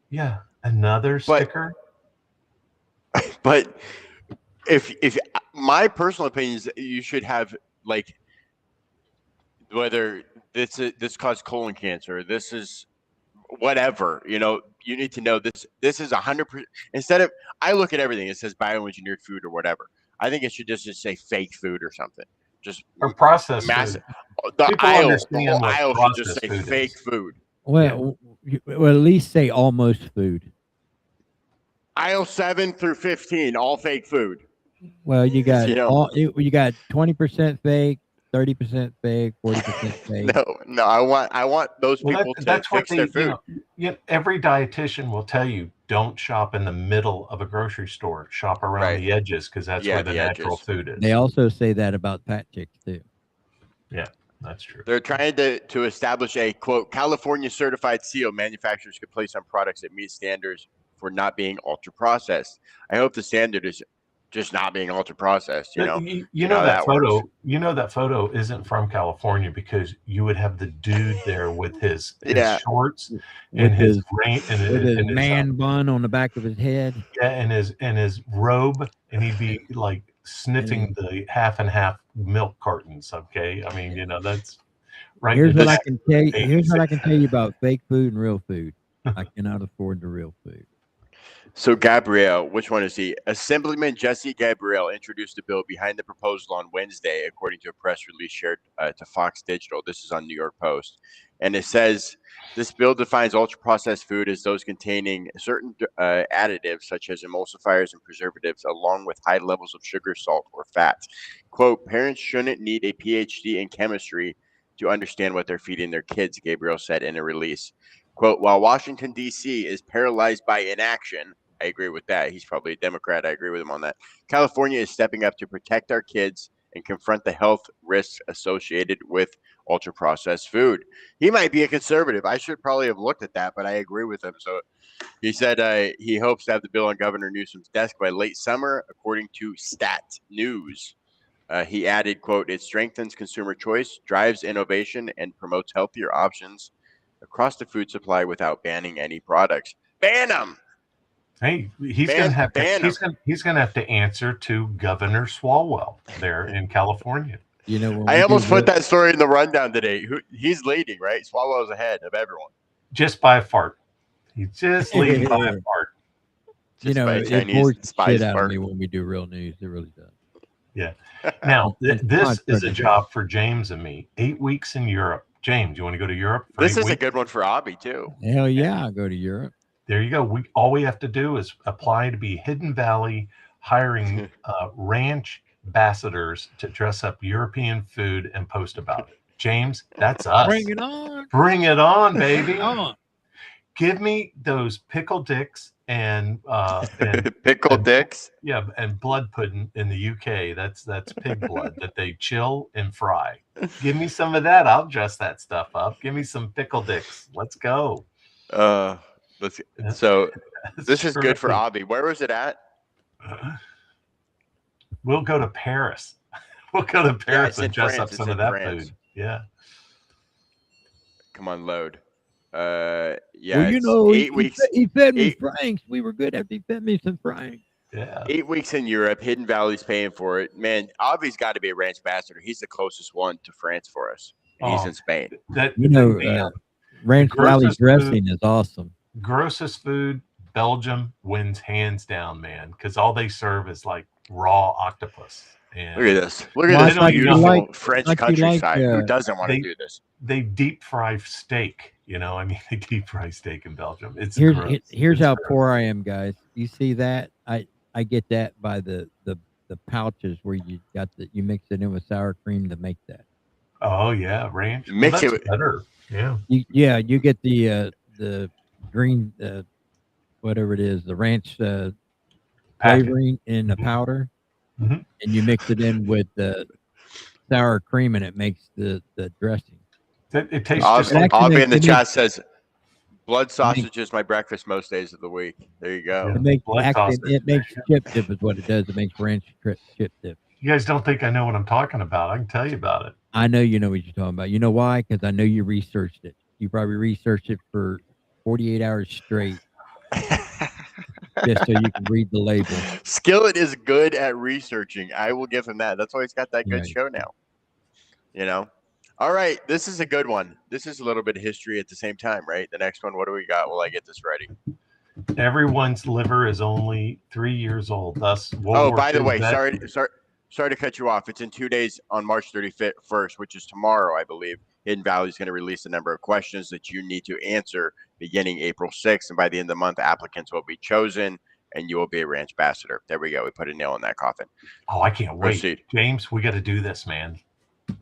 A: Yeah. Another sticker.
C: But if my personal opinion is you should have like whether this caused colon cancer, this is whatever, you need to know this is 100%. Instead of I look at everything, it says bioengineered food or whatever. I think it should just say fake food or something. Just
A: Or processed
C: massive.
A: food.
C: The
A: People
C: whole
A: understand what
C: aisle should just
A: processed
C: say
A: food
C: fake
A: is.
C: food.
B: Well, at least say almost food.
C: Aisle 7 through 15, all fake food.
B: Well, you got
C: You
B: got 20% fake, 30% fake, 40% fake.
C: No, I want those people to fix their food.
A: Every dietitian will tell you don't shop in the middle of a grocery store. Shop around
C: Right.
A: the edges because that's
C: Yeah,
A: where the
C: the
A: natural
C: edges.
A: food is.
B: They also say that about fat chicks too.
A: Yeah, that's true.
C: They're trying to establish a quote California certified seal manufacturers could place on products that meet standards for not being ultra processed. I hope the standard is just not being ultra processed.
A: You know that photo.
C: works.
A: That photo isn't from California because you would have the dude there with his
C: Yeah.
A: shorts
B: With
A: and his
B: man bun on the back of his head.
A: Yeah, and his robe, and he'd be like sniffing the half and half milk cartons. Okay, I mean, that's right.
B: Here's what I can tell you. Here's what I can tell you about fake food and real food. I cannot afford the real food.
C: So Gabrielle, which one is he? Assemblyman Jesse Gabrielle introduced a bill behind the proposal on Wednesday, according to a press release shared to Fox Digital. This is on New York Post. And it says, this bill defines ultra-processed food as those containing certain additives, such as emulsifiers and preservatives, along with high levels of sugar, salt, or fat. Quote, parents shouldn't need a PhD in chemistry to understand what they're feeding their kids, Gabriel said in a release. Quote, while Washington, D.C. is paralyzed by inaction, I agree with that. He's probably a Democrat. I agree with him on that. California is stepping up to protect our kids and confront the health risks associated with ultra-processed food. He might be a conservative. I should probably have looked at that, but I agree with him. So he said he hopes to have the bill on Governor Newsom's desk by late summer, according to Stat News. He added, quote, "It strengthens consumer choice, drives innovation, and promotes healthier options across the food supply without banning any products." Ban them!
A: Hey, he's going to have to answer to Governor Swalwell there in California.
B: You know, when
C: I
B: we
C: almost
B: do
C: put
B: the-
C: that story in the rundown today. He's leading, right? Swallow's ahead of everyone.
A: Just by a fart. He's just leading by a fart.
B: You
C: Just
B: know,
C: by a
B: it
C: Chinese
B: bores the
C: spies
B: shit out of
C: fart.
B: me when we do real news. It really does.
A: Yeah. Now,
B: It's
A: this
B: not
A: is a
B: good.
A: job for James and me. 8 weeks in Europe. James, you want to go to Europe? For
C: This
A: 8
C: is a
A: weeks?
C: good one for Abby, too.
B: Hell yeah, I'll go to Europe.
A: There you go. All we have to do is apply to be Hidden Valley, hiring ranch ambassadors to dress up European food and post about it. James, that's us.
B: Bring it on.
A: Bring it on, baby.
B: On.
A: Give me those pickle dicks and
C: Pickle dicks.
A: yeah, and blood pudding in the UK. That's pig blood that they chill and fry. Give me some of that. I'll dress that stuff up. Give me some pickle dicks. Let's go.
C: So this is good for
A: terrific.
C: Abby. Where was it at?
A: We'll go to Paris. We'll go to Paris
C: it's in
A: and dress
C: France.
A: up some
C: It's
A: of
C: in
A: that
C: France.
A: food. Yeah.
C: Come on, load. Yeah,
B: Well, you
C: it's
B: know,
C: 8 weeks.
B: he fed me
C: eight-
B: franks. We were good after he fed me some franks.
A: Yeah.
C: 8 weeks in Europe. Hidden Valley's paying for it. Man, Abby's got to be a ranch ambassador. He's the closest one to France for us. And he's
A: Oh.
C: in Spain.
A: That
B: You know,
A: the
B: Ranch Valley
A: grossest
B: dressing is awesome.
A: grossest food, Belgium wins hands down, man, because all they serve is like raw octopus. And
C: Look at this. Look
B: Well,
C: at
A: I
C: this
A: thought you
C: beautiful
A: like-
C: French
B: like you like,
C: countryside. Who doesn't want to
A: they-
C: do this?
A: they deep fry steak. You know, I mean, they deep fry steak in Belgium. It's
B: Here's
A: gross.
B: here's
A: It's
B: how
A: gross.
B: poor I am, guys. You see that? I get that by the pouches where you mix it in with sour cream to make that.
A: Oh yeah, ranch.
C: Mix
A: that's
C: it with-
A: better. Yeah.
B: You get the green whatever it is, the ranch
A: Packet.
B: flavoring in the
A: Mhm.
B: powder,
A: Mhm.
B: and you mix it in with the sour cream, and it makes the dressing.
A: It tastes just like
B: actually
C: Abby in the
B: makes-
C: chat says, blood sausage is my breakfast most days of the week. There you go.
A: Yeah.
B: It makes
A: blood
B: actually,
A: sausage.
B: it makes chip dip is what it does. It makes ranch chip dip.
A: you guys don't think I know what I'm talking about. I can tell you about it.
B: I know you know what you're talking about. You know why? Because I know you researched it. You probably researched it for 48 hours straight just so you can read the label.
C: Skillet is good at researching. I will give him that. That's why he's got that good
B: Right.
C: show now. You know? All right. This is a good one. This is a little bit of history at the same time, right? The next one, what do we got? Will I get this ready?
A: Everyone's liver is only 3 years old. Thus, World
C: Oh,
A: War
C: by the
A: II
C: way,
A: vet-
C: sorry to cut you off. It's in 2 days on March 31st, which is tomorrow, I believe. Hidden Valley is going to release a number of questions that you need to answer beginning April 6th. And by the end of the month, applicants will be chosen and you will be a ranch ambassador. There we go. We put a nail in that coffin.
A: Oh, I can't wait.
C: Proceed.
A: James, we got to do this, man.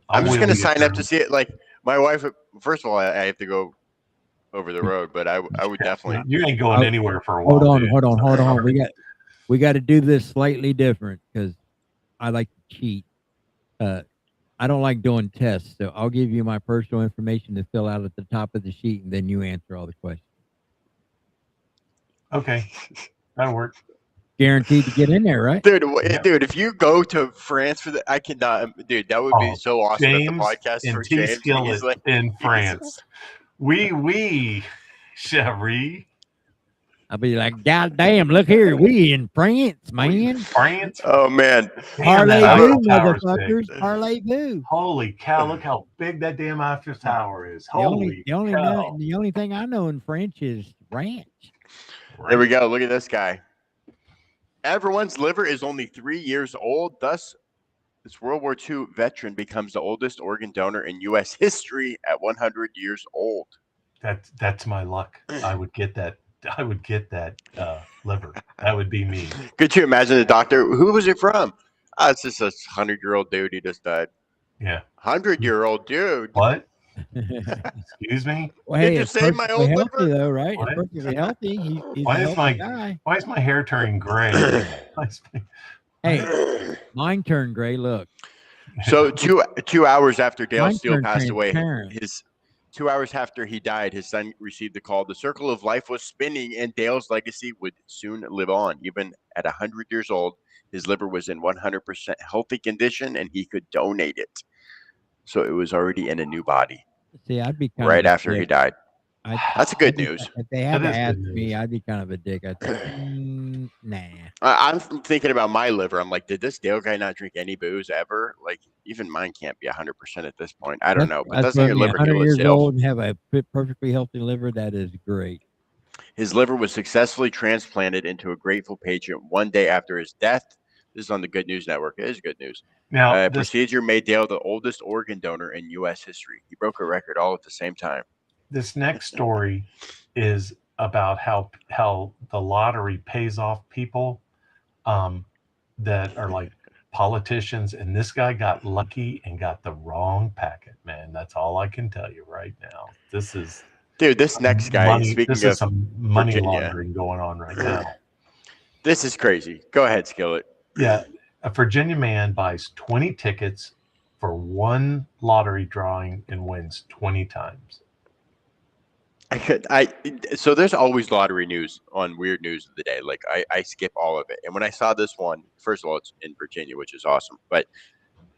C: I'm just
A: wait
C: going to
A: till we get
C: sign up
A: through.
C: to see it. Like my wife, first of all, I have to go over the road, but I would definitely.
A: You ain't going
B: Oh,
A: anywhere for a while.
B: Hold
A: dude.
B: on. We got to do this slightly different because I like to cheat. I don't like doing tests, so I'll give you my personal information to fill out at the top of the sheet, and then you answer all the questions.
A: Okay, that'll work.
B: Guaranteed to get in there, right?
C: Dude,
A: Yeah.
C: dude, if you go to France for I cannot, dude, that would be
A: Oh,
C: so awesome at the
A: James
C: podcast for
A: and T
C: James.
A: Skillet
C: He's like,
A: in France. Oui, Cherie.
B: I'll be like, God damn, look here, we in France, man.
A: France.
C: oh man,
A: Damn, that
B: Parlez-vous,
A: Eiffel Tower's big.
B: motherfuckers. Parlez-vous.
A: Holy cow! Look how big that damn Eiffel Tower is. Holy
B: The
A: cow!
B: only thing I know in French is ranch.
C: there we go. Look at this guy. Everyone's liver is only 3 years old. Thus, this World War II veteran becomes the oldest organ donor in U.S. history at 100 years old.
A: That's my luck. I would get that. I would get that liver. That would be me.
C: Could you imagine the doctor? Who was it from? Oh, it's just a 100-year-old dude. He just died.
A: Yeah.
C: 100-year-old dude.
A: What? Excuse me?
B: Well,
C: Did
B: hey,
C: you
B: it's
C: say my
B: perfectly
C: old
B: healthy
C: liver?
B: though, right?
A: What?
B: It's perfectly healthy. He's
A: Why
B: a
A: is
B: healthy
A: my-
B: guy.
A: Why is my hair turning gray? Why is my-
B: Hey, mine turned gray. Look,
C: So 2 hours after Dale
B: Mine
C: Steele
B: turned
C: passed away,
B: transparent.
C: his 2 hours after he died, his son received the call. The circle of life was spinning, and Dale's legacy would soon live on. Even at 100 years old, his liver was in 100% healthy condition, and he could donate it. So it was already in a new body
B: See, I'd be kind of
C: right
B: a
C: after he
B: dick.
C: died. That's good
B: I'd be,
C: news.
B: if they had
A: That
B: to
A: is
B: ask
A: good
B: me,
A: news.
B: I'd be kind of a dick. I'd say, nah.
C: I'm thinking about my liver. I'm like, did this Dale guy not drink any booze ever? Like, even mine can't be 100% at this point. I don't know, but
B: That's
C: doesn't
B: what I
C: your
B: mean.
C: liver
B: 100
C: heal
B: years
C: itself?
B: old and have a perfectly healthy liver. That is great.
C: His liver was successfully transplanted into a grateful patient one day after his death. This is on the Good News Network. It is good news.
A: Now,
C: Procedure made Dale the oldest organ donor in U.S. history. He broke a record all at the same time.
A: this next story is about how the lottery pays off people that are like politicians, and this guy got lucky and got the wrong packet, man. That's all I can tell you right now. This is
C: Dude, this next guy,
A: money. This
C: speaking
A: is
C: of
A: some money
C: Virginia,
A: laundering going on right now.
C: this is crazy. Go ahead, Skillet.
A: Yeah, a Virginia man buys 20 tickets for one lottery drawing and wins 20 times.
C: So there's always lottery news on Weird News of the Day. Like I skip all of it. And when I saw this one, first of all, it's in Virginia, which is awesome. But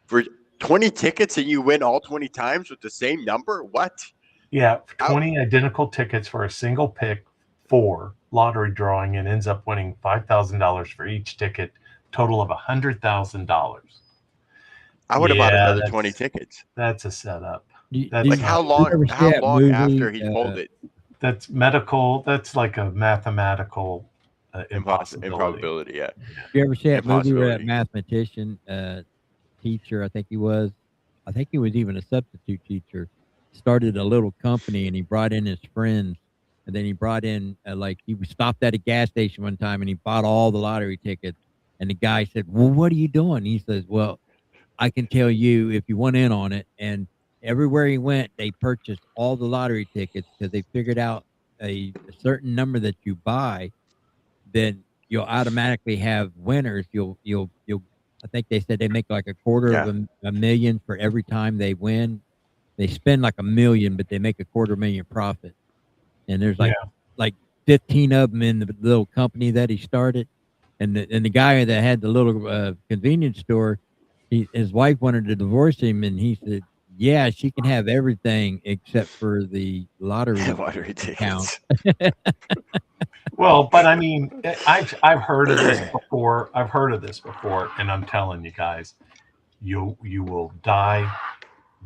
C: for 20 tickets and you win all 20 times with the same number? What?
A: Yeah, 20 identical tickets for a single pick for lottery drawing and ends up winning $5,000 for each ticket, total of $100,000.
C: I would have bought another 20 tickets.
A: That's a setup.
C: Like how long after he pulled it?
A: That's medical. That's like a mathematical
C: improbability. Yeah.
B: You ever see that movie where that mathematician teacher, I think he was even a substitute teacher, started a little company and he brought in his friends, and then he brought in like he stopped at a gas station one time and he bought all the lottery tickets, and the guy said, well, what are you doing? He says, well, I can tell you if you want in on it. And everywhere he went, they purchased all the lottery tickets because they figured out a certain number that you buy, then you'll automatically have winners. You'll I think they said they make like a quarter of a million for every time they win. They spend like $1 million, but they make a $250,000 profit. And there's like 15 of them in the little company that he started. And the guy that had the little convenience store, his wife wanted to divorce him, and he said, yeah, she can have everything except for the lottery
C: tickets.
A: Well, but I mean, I've heard of this before. And I'm telling you guys, you will die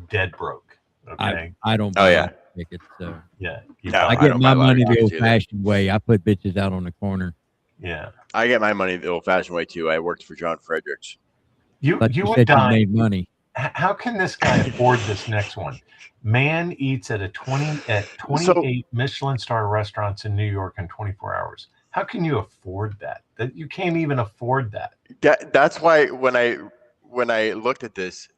A: dead broke. Okay.
B: I don't buy tickets, so
A: yeah.
B: I get my money the old-fashioned way. I put bitches out on the corner.
A: Yeah,
C: I get my money the old-fashioned way too. I worked for John Fredericks.
A: You would die.
B: You made money.
A: How can this guy afford this next one? Man eats at 28 Michelin star restaurants in New York in 24 hours. How can you afford that? That you can't even afford that.
C: That's why when I looked at this,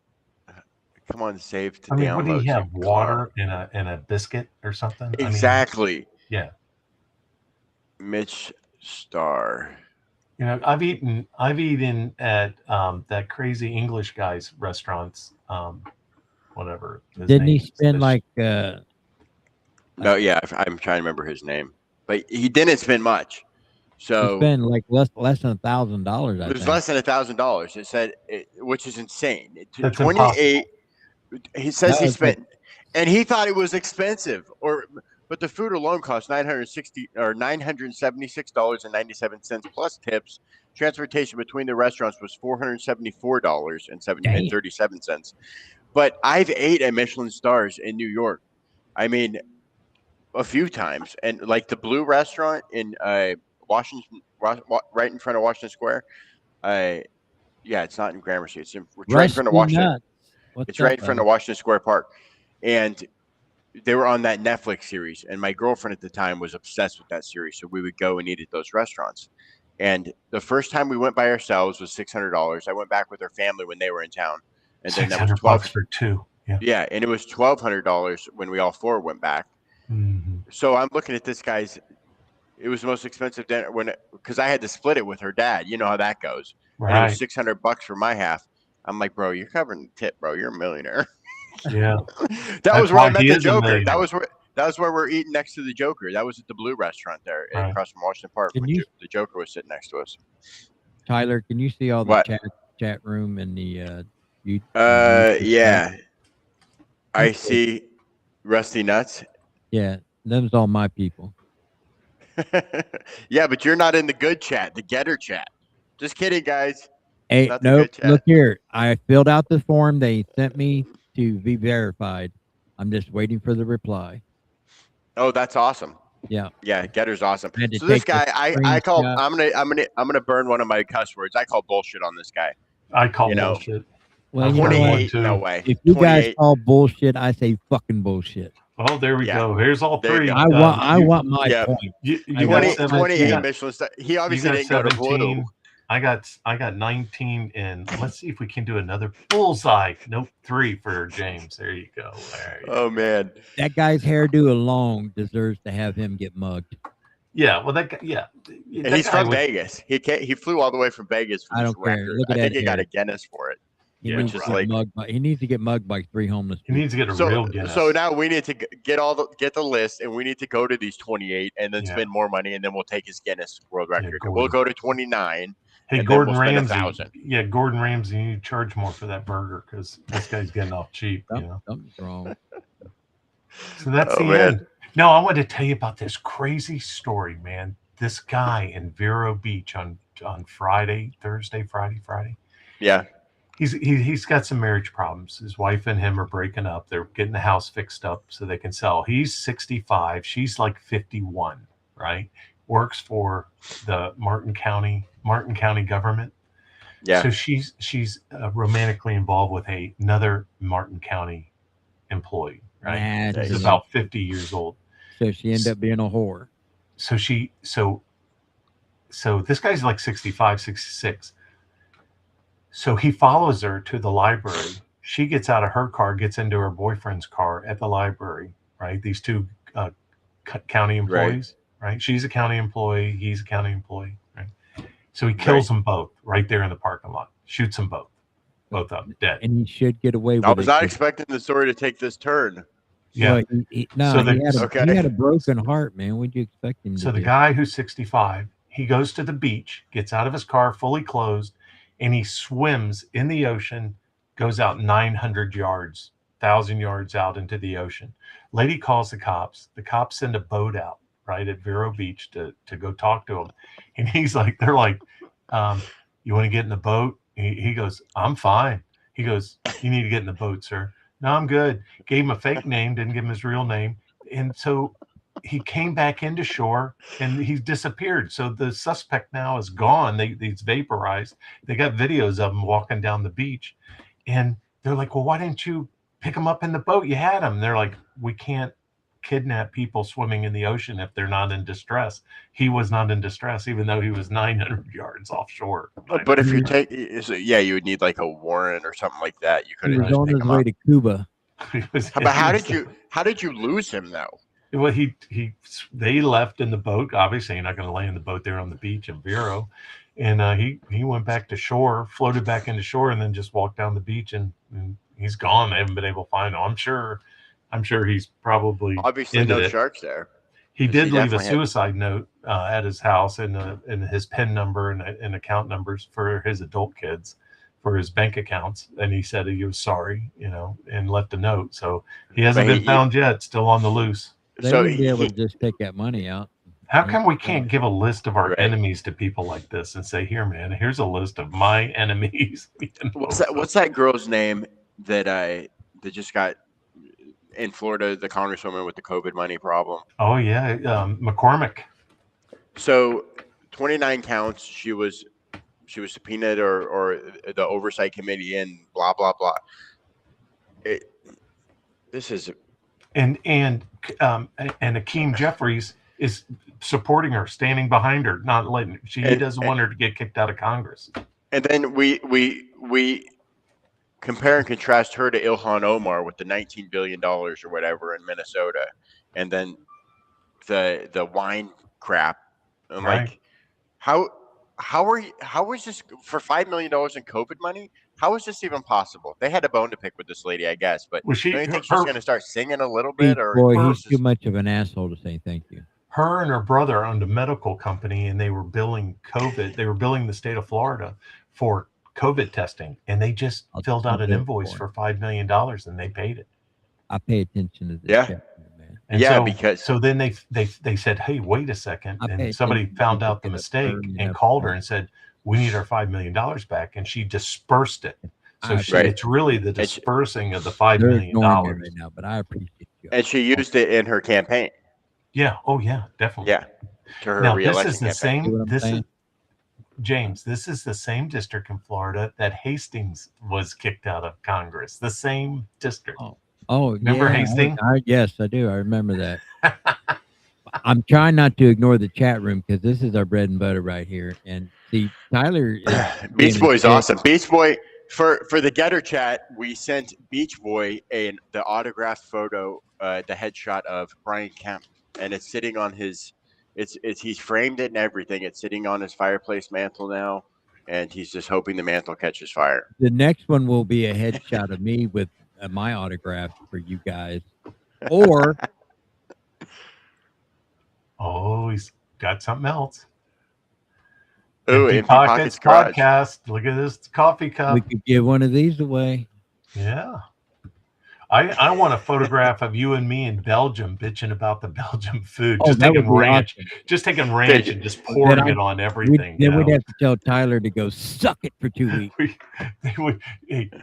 C: come on, save to download.
A: What do you have? Water and a biscuit or something?
C: Exactly.
A: Yeah.
C: Mitch Star.
A: You know, I've eaten at that crazy English guy's restaurants. Whatever.
B: Didn't he spend like?
C: No, yeah, I'm trying to remember his name, but he didn't spend much. So
B: he spent like less than $1,000.
C: It was less than $1,000. It said, which is insane.
A: That's
C: 28.
A: Impossible.
C: He says he spent, and he thought it was expensive, but the food alone cost $976.97 plus tips. Transportation between the restaurants was $474.37. But I've ate at Michelin stars in New York. I mean, a few times, and like the Blue Restaurant in Washington, right in front of Washington Square. It's not in Gramercy. It's right in front of Washington. It's right in front of Washington Square Park, and they were on that Netflix series. And my girlfriend at the time was obsessed with that series, so we would go and eat at those restaurants. And the first time we went by ourselves was $600. I went back with our family when they were in town, and then that was $1,200
A: for two.
C: Yeah, and it was $1,200 when we all four went back.
A: Mm-hmm.
C: So I'm looking at this guy's. It was the most expensive dinner because I had to split it with her dad. You know how that goes.
A: Right.
C: And it was $600 for my half. I'm like, bro, you're covering the tip, bro. You're a millionaire.
A: Yeah,
C: That was
A: that's
C: where I
A: why
C: met
A: he
C: the
A: is a
C: Joker.
A: millionaire.
C: That was where we're eating next to the Joker. That was at the Blue Restaurant there
A: Right.
C: across from Washington Park.
B: Can
C: Where
B: you,
C: the Joker was sitting next to us.
B: Tyler? Can you see all the
C: What?
B: chat room and the YouTube stuff?
C: Yeah, I see Rusty Nuts.
B: Yeah, them's all my people.
C: Yeah, but you're not in the good chat, the getter chat. Just kidding, guys.
B: Hey,
C: Not the
B: nope.
C: good chat.
B: Look here. I filled out the form they sent me to be verified. I'm just waiting for the reply.
C: Oh, that's awesome.
B: Yeah.
C: Yeah, Getter's awesome.
B: I had to
C: So this
B: take the
C: guy, I call.
B: screenshot.
C: I'm gonna burn one of my cuss words. I call bullshit on this guy.
A: I call
C: You know,
A: bullshit.
B: Well,
A: I've
B: you know
A: heard one
B: what?
C: 28, no
A: too.
C: way.
B: If you guys
C: 28.
B: call bullshit, I say fucking bullshit.
A: Oh, there we
C: Yeah.
A: go. Here's all
C: There you
A: three.
C: go.
B: I want my
C: yeah.
B: point.
A: You
B: I
A: got
B: want
C: 20,
B: my
C: 28
B: point.
C: Michelin star. He
A: You
C: obviously
A: got
C: didn't go to Blue.
A: 17. I got 19, and let's see if we can do another bullseye. Nope, 3 for James. There you go. There you
C: Oh man.
B: That guy's hairdo alone deserves to have him get mugged.
A: Yeah, well, that guy, yeah,
C: And
A: that
C: he's
A: guy
C: from
A: would-
C: Vegas. He flew all the way from Vegas for
B: I
C: this
B: don't care.
C: record.
B: Look at
C: I think
B: that
C: he got
B: hair.
C: a Guinness for it.
B: He
A: Yeah,
B: needs
C: which
B: to
C: is
B: get
C: like-
B: mugged by, he needs to get mugged by 3 homeless
A: He
B: people.
A: needs to get a real Guinness.
C: So now we need to get the list, and we need to go to these 28, and then
A: Yeah.
C: spend more money, and then we'll take his Guinness World
A: Yeah,
C: Record.
A: Gordon.
C: We'll go to 29.
A: Hey,
C: and then
A: Gordon
C: we'll spend
A: Ramsay.
C: 1,000.
A: Yeah, Gordon Ramsay. You need to charge more for that burger because this guy's getting off cheap. You know,
B: Something's wrong.
A: so that's
C: Oh,
A: the
C: man.
A: end. No, I wanted to tell you about this crazy story, man. This guy in Vero Beach on Friday.
C: Yeah.
A: He's got some marriage problems. His wife and him are breaking up. They're getting the house fixed up so they can sell. He's 65. She's like 51, right? Works for the Martin County government.
C: Yeah.
A: So she's romantically involved with another Martin County employee, right?
B: Nah,
A: He's about 50 years old.
B: so she ended up being a whore.
A: So this guy's like 65, 66. So he follows her to the library. She gets out of her car, gets into her boyfriend's car at the library, right? These two county employees, right? She's a county employee. He's a county employee, right? So he kills them both right there in the parking lot, shoots them both of them dead.
B: And he should get away with it.
C: I was not expecting the story to take this turn.
A: Yeah.
B: Well, he had a broken heart, man. What'd you expect him to
A: So
B: do?
A: the guy who's 65, he goes to the beach, gets out of his car fully clothed, and he swims in the ocean, goes out 900 yards, 1,000 yards out into the ocean. Lady calls the cops. The cops send a boat out, right, at Vero Beach to go talk to him. And they're like, you want to get in the boat? He goes, I'm fine. He goes, you need to get in the boat, sir. No, I'm good. Gave him a fake name, didn't give him his real name. And so he came back into shore and he's disappeared. So the suspect now is gone. He's vaporized. They got videos of him walking down the beach. And they're like, well, why didn't you pick him up in the boat? You had him. They're like, we can't kidnap people swimming in the ocean if they're not in distress. He was not in distress, even though he was 900 yards offshore.
C: But if you take, you would need like a warrant or something like that. You
B: He
C: couldn't
B: was
C: just
B: on
C: pick
B: his
C: him
B: way
C: up.
B: to Cuba.
C: But how did you lose him though?
A: Well, they left in the boat. Obviously, you're not going to lay in the boat there on the beach in Vero. And he went back to shore, floated back into shore, and then just walked down the beach, and he's gone. They haven't been able to find him. I'm sure he's probably
C: Obviously, no sharks there.
A: He did leave a
C: definitely had-
A: suicide note at his house and his PIN number and account numbers for his adult kids, for his bank accounts, and he said he was sorry, and left a note. So he hasn't been found yet. Still on the loose.
B: They
C: So
B: would be able
C: he-
B: to just take that money out.
A: How come we can't give a list of our
C: Right.
A: enemies to people like this and say, here, man, here's a list of my enemies?
C: What's that girl's name that just got in Florida, the congresswoman with the COVID money problem?
A: Oh yeah, McCormick.
C: So 29 counts. She was subpoenaed or the oversight committee in blah blah blah. This is
A: And Akeem Jeffries is supporting her, standing behind her, not letting. He doesn't want her to get kicked out of Congress.
C: and then we compare and contrast her to Ilhan Omar with the $19 billion or whatever in Minnesota, and then the wine crap. I'm
A: Right.
C: like, how is this for $5 million in COVID money? How is this even possible? They had a bone to pick with this lady, I guess. But
A: Was she
C: don't you think she's
A: her
C: going to start singing a little
B: Beach
C: bit? Or
B: Boy,
A: her-
B: he's too much of an asshole to say thank you.
A: her and her brother owned a medical company, and they were billing COVID. They were billing the state of Florida for COVID testing, and they just filled out an invoice for $5 million, and they paid it.
B: I pay attention to this.
C: Yeah.
B: Shit, man.
A: And
C: Yeah,
A: so,
C: because
A: so then they said, "Hey, wait a second!"
B: I pay
A: And somebody
B: attention to
A: found
B: people
A: out the
B: get
A: mistake
B: upturned and
A: and called her
B: upturned.
A: and said, "We need our $5 million back," and she dispersed it. So
C: Right.
A: it's really the
C: And she-
A: dispersing of the $5
B: They're
A: million.
B: ignoring me right now, but I appreciate you.
C: and she used it in her campaign.
A: Yeah. Oh, yeah. Definitely.
C: Yeah, to her
A: Now this
C: reelection
A: is the
C: campaign.
B: See
A: same.
B: what I'm
A: This is
B: saying?
A: James. This is the same district in Florida that Hastings was kicked out of Congress. The same district.
B: Oh,
A: Remember
B: yeah.
A: Hastings?
B: Yes, I do. I remember that. I'm trying not to ignore the chat room because this is our bread and butter right here. And see, Tyler is
C: Beach Boy's awesome. Beach Boy, for the Getter chat, we sent Beach Boy the autographed photo, the headshot of Brian Kemp, and it's sitting on his. He's framed it and everything. It's sitting on his fireplace mantle now, and he's just hoping the mantle catches fire.
B: The next one will be a headshot of me with my autograph for you guys, or
A: Oh, he's got something else.
C: Ooh,
A: Empty
C: Empty
A: Pockets
C: Pockets Garage.
A: podcast. Look at this coffee cup.
B: we could give one of these away.
A: Yeah. I want a photograph of you and me in Belgium bitching about the Belgium food. Just
B: that would
A: taking
B: be
A: ranch.
B: awesome.
A: Just taking ranch and just pouring it on everything.
B: Then we'd have to tell Tyler to go suck it for 2 weeks.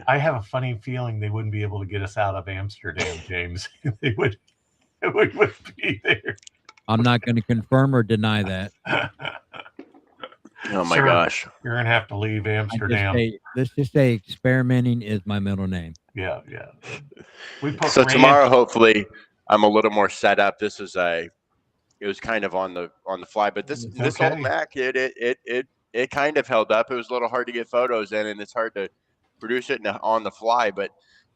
A: I have a funny feeling they wouldn't be able to get us out of Amsterdam, James. They would be there.
B: I'm not going to confirm or deny that.
C: Oh my
A: Sir,
C: gosh.
A: You're going to have to leave Amsterdam.
B: Let's just say experimenting is my middle name.
A: Yeah. We put
C: So
A: ranch.
C: tomorrow, hopefully, I'm a little more set up. This is it was kind of on the fly, but this
A: okay.
C: old Mac, it kind of held up. It was a little hard to get photos in, and it's hard to produce it on the fly. But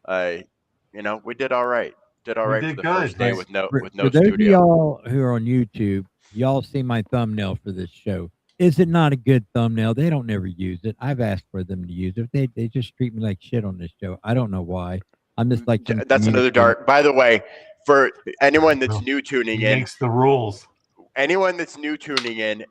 C: we did all right. Did all right for the first day with no
B: for those
C: studio.
B: of y'all who are on YouTube, y'all see my thumbnail for this show. Is it not a good thumbnail? They don't never use it. I've asked for them to use it. They just treat me like shit on this show. I don't know why. I'm just like
C: That's another dart. By the way, for anyone that's new tuning in,
A: makes the rules.
C: Anyone that's new tuning in,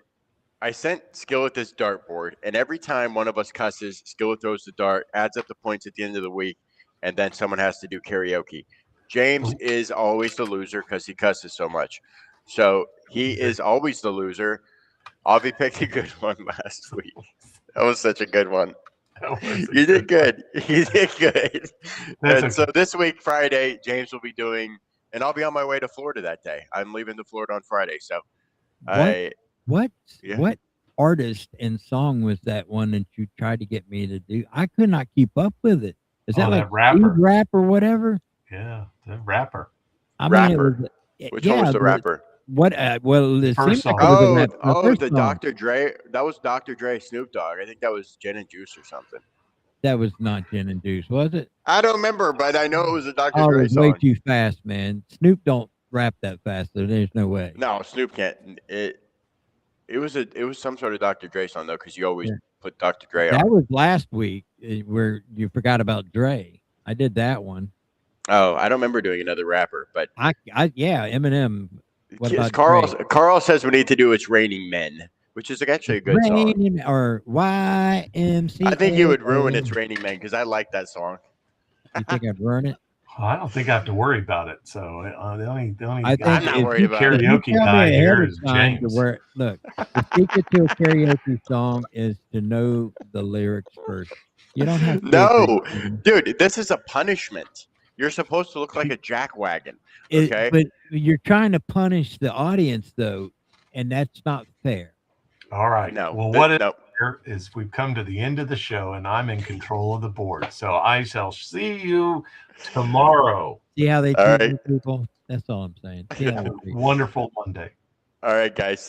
C: I sent Skillet this dartboard, and every time one of us cusses, Skillet throws the dart, adds up the points at the end of the week, and then someone has to do karaoke. James is always the loser because he cusses so much. So he is always the loser. Avi picked a good one last week. That was such a good one. You did good. You did good. And so this week, Friday, James will be doing, and I'll be on my way to Florida that day. I'm leaving to Florida on Friday. So
B: what artist and song was that one that you tried to get me to do? I could not keep up with it. Is that like rap or whatever?
A: Yeah, the rapper.
C: Rapper. Which one was the rapper?
B: What? Well, it
A: First
B: seemed
A: song.
B: like
C: the Dr. Dre. That was Dr. Dre, Snoop Dogg. I think that was Gin and Juice or something.
B: That was not Gin and Juice, was it?
C: I don't remember, but I know it was a Dr.
B: Oh,
C: Dre
B: it was
C: song.
B: way too fast, man. Snoop don't rap that fast, so there's no way.
C: No, Snoop can't. It was some sort of Dr. Dre song though, because you always put Dr. Dre on.
B: That was last week where you forgot about Dre. I did that one.
C: Oh, I don't remember doing another rapper, but
B: Eminem. What about
C: Carl says we need to do It's Raining Men, which is actually a good song.
B: Or YMCA.
C: I think you would ruin It's Raining Men because I like that song.
B: You think I'd ruin it?
A: I don't think I have to worry about it. So the only
C: I'm not worried about
A: karaoke guy here is James.
B: Look, the secret to a karaoke song is to know the lyrics first. You don't have to.
C: No, dude, this is a punishment. You're supposed to look like a jackwagon. Okay,
B: but you're trying to punish the audience though, and that's not fair.
A: All right.
C: No.
A: Well, here is we've come to the end of the show, and I'm in control of the board. So I shall see you tomorrow.
B: See how they treat people? That's all I'm saying.
A: Wonderful Monday.
C: All right, guys. See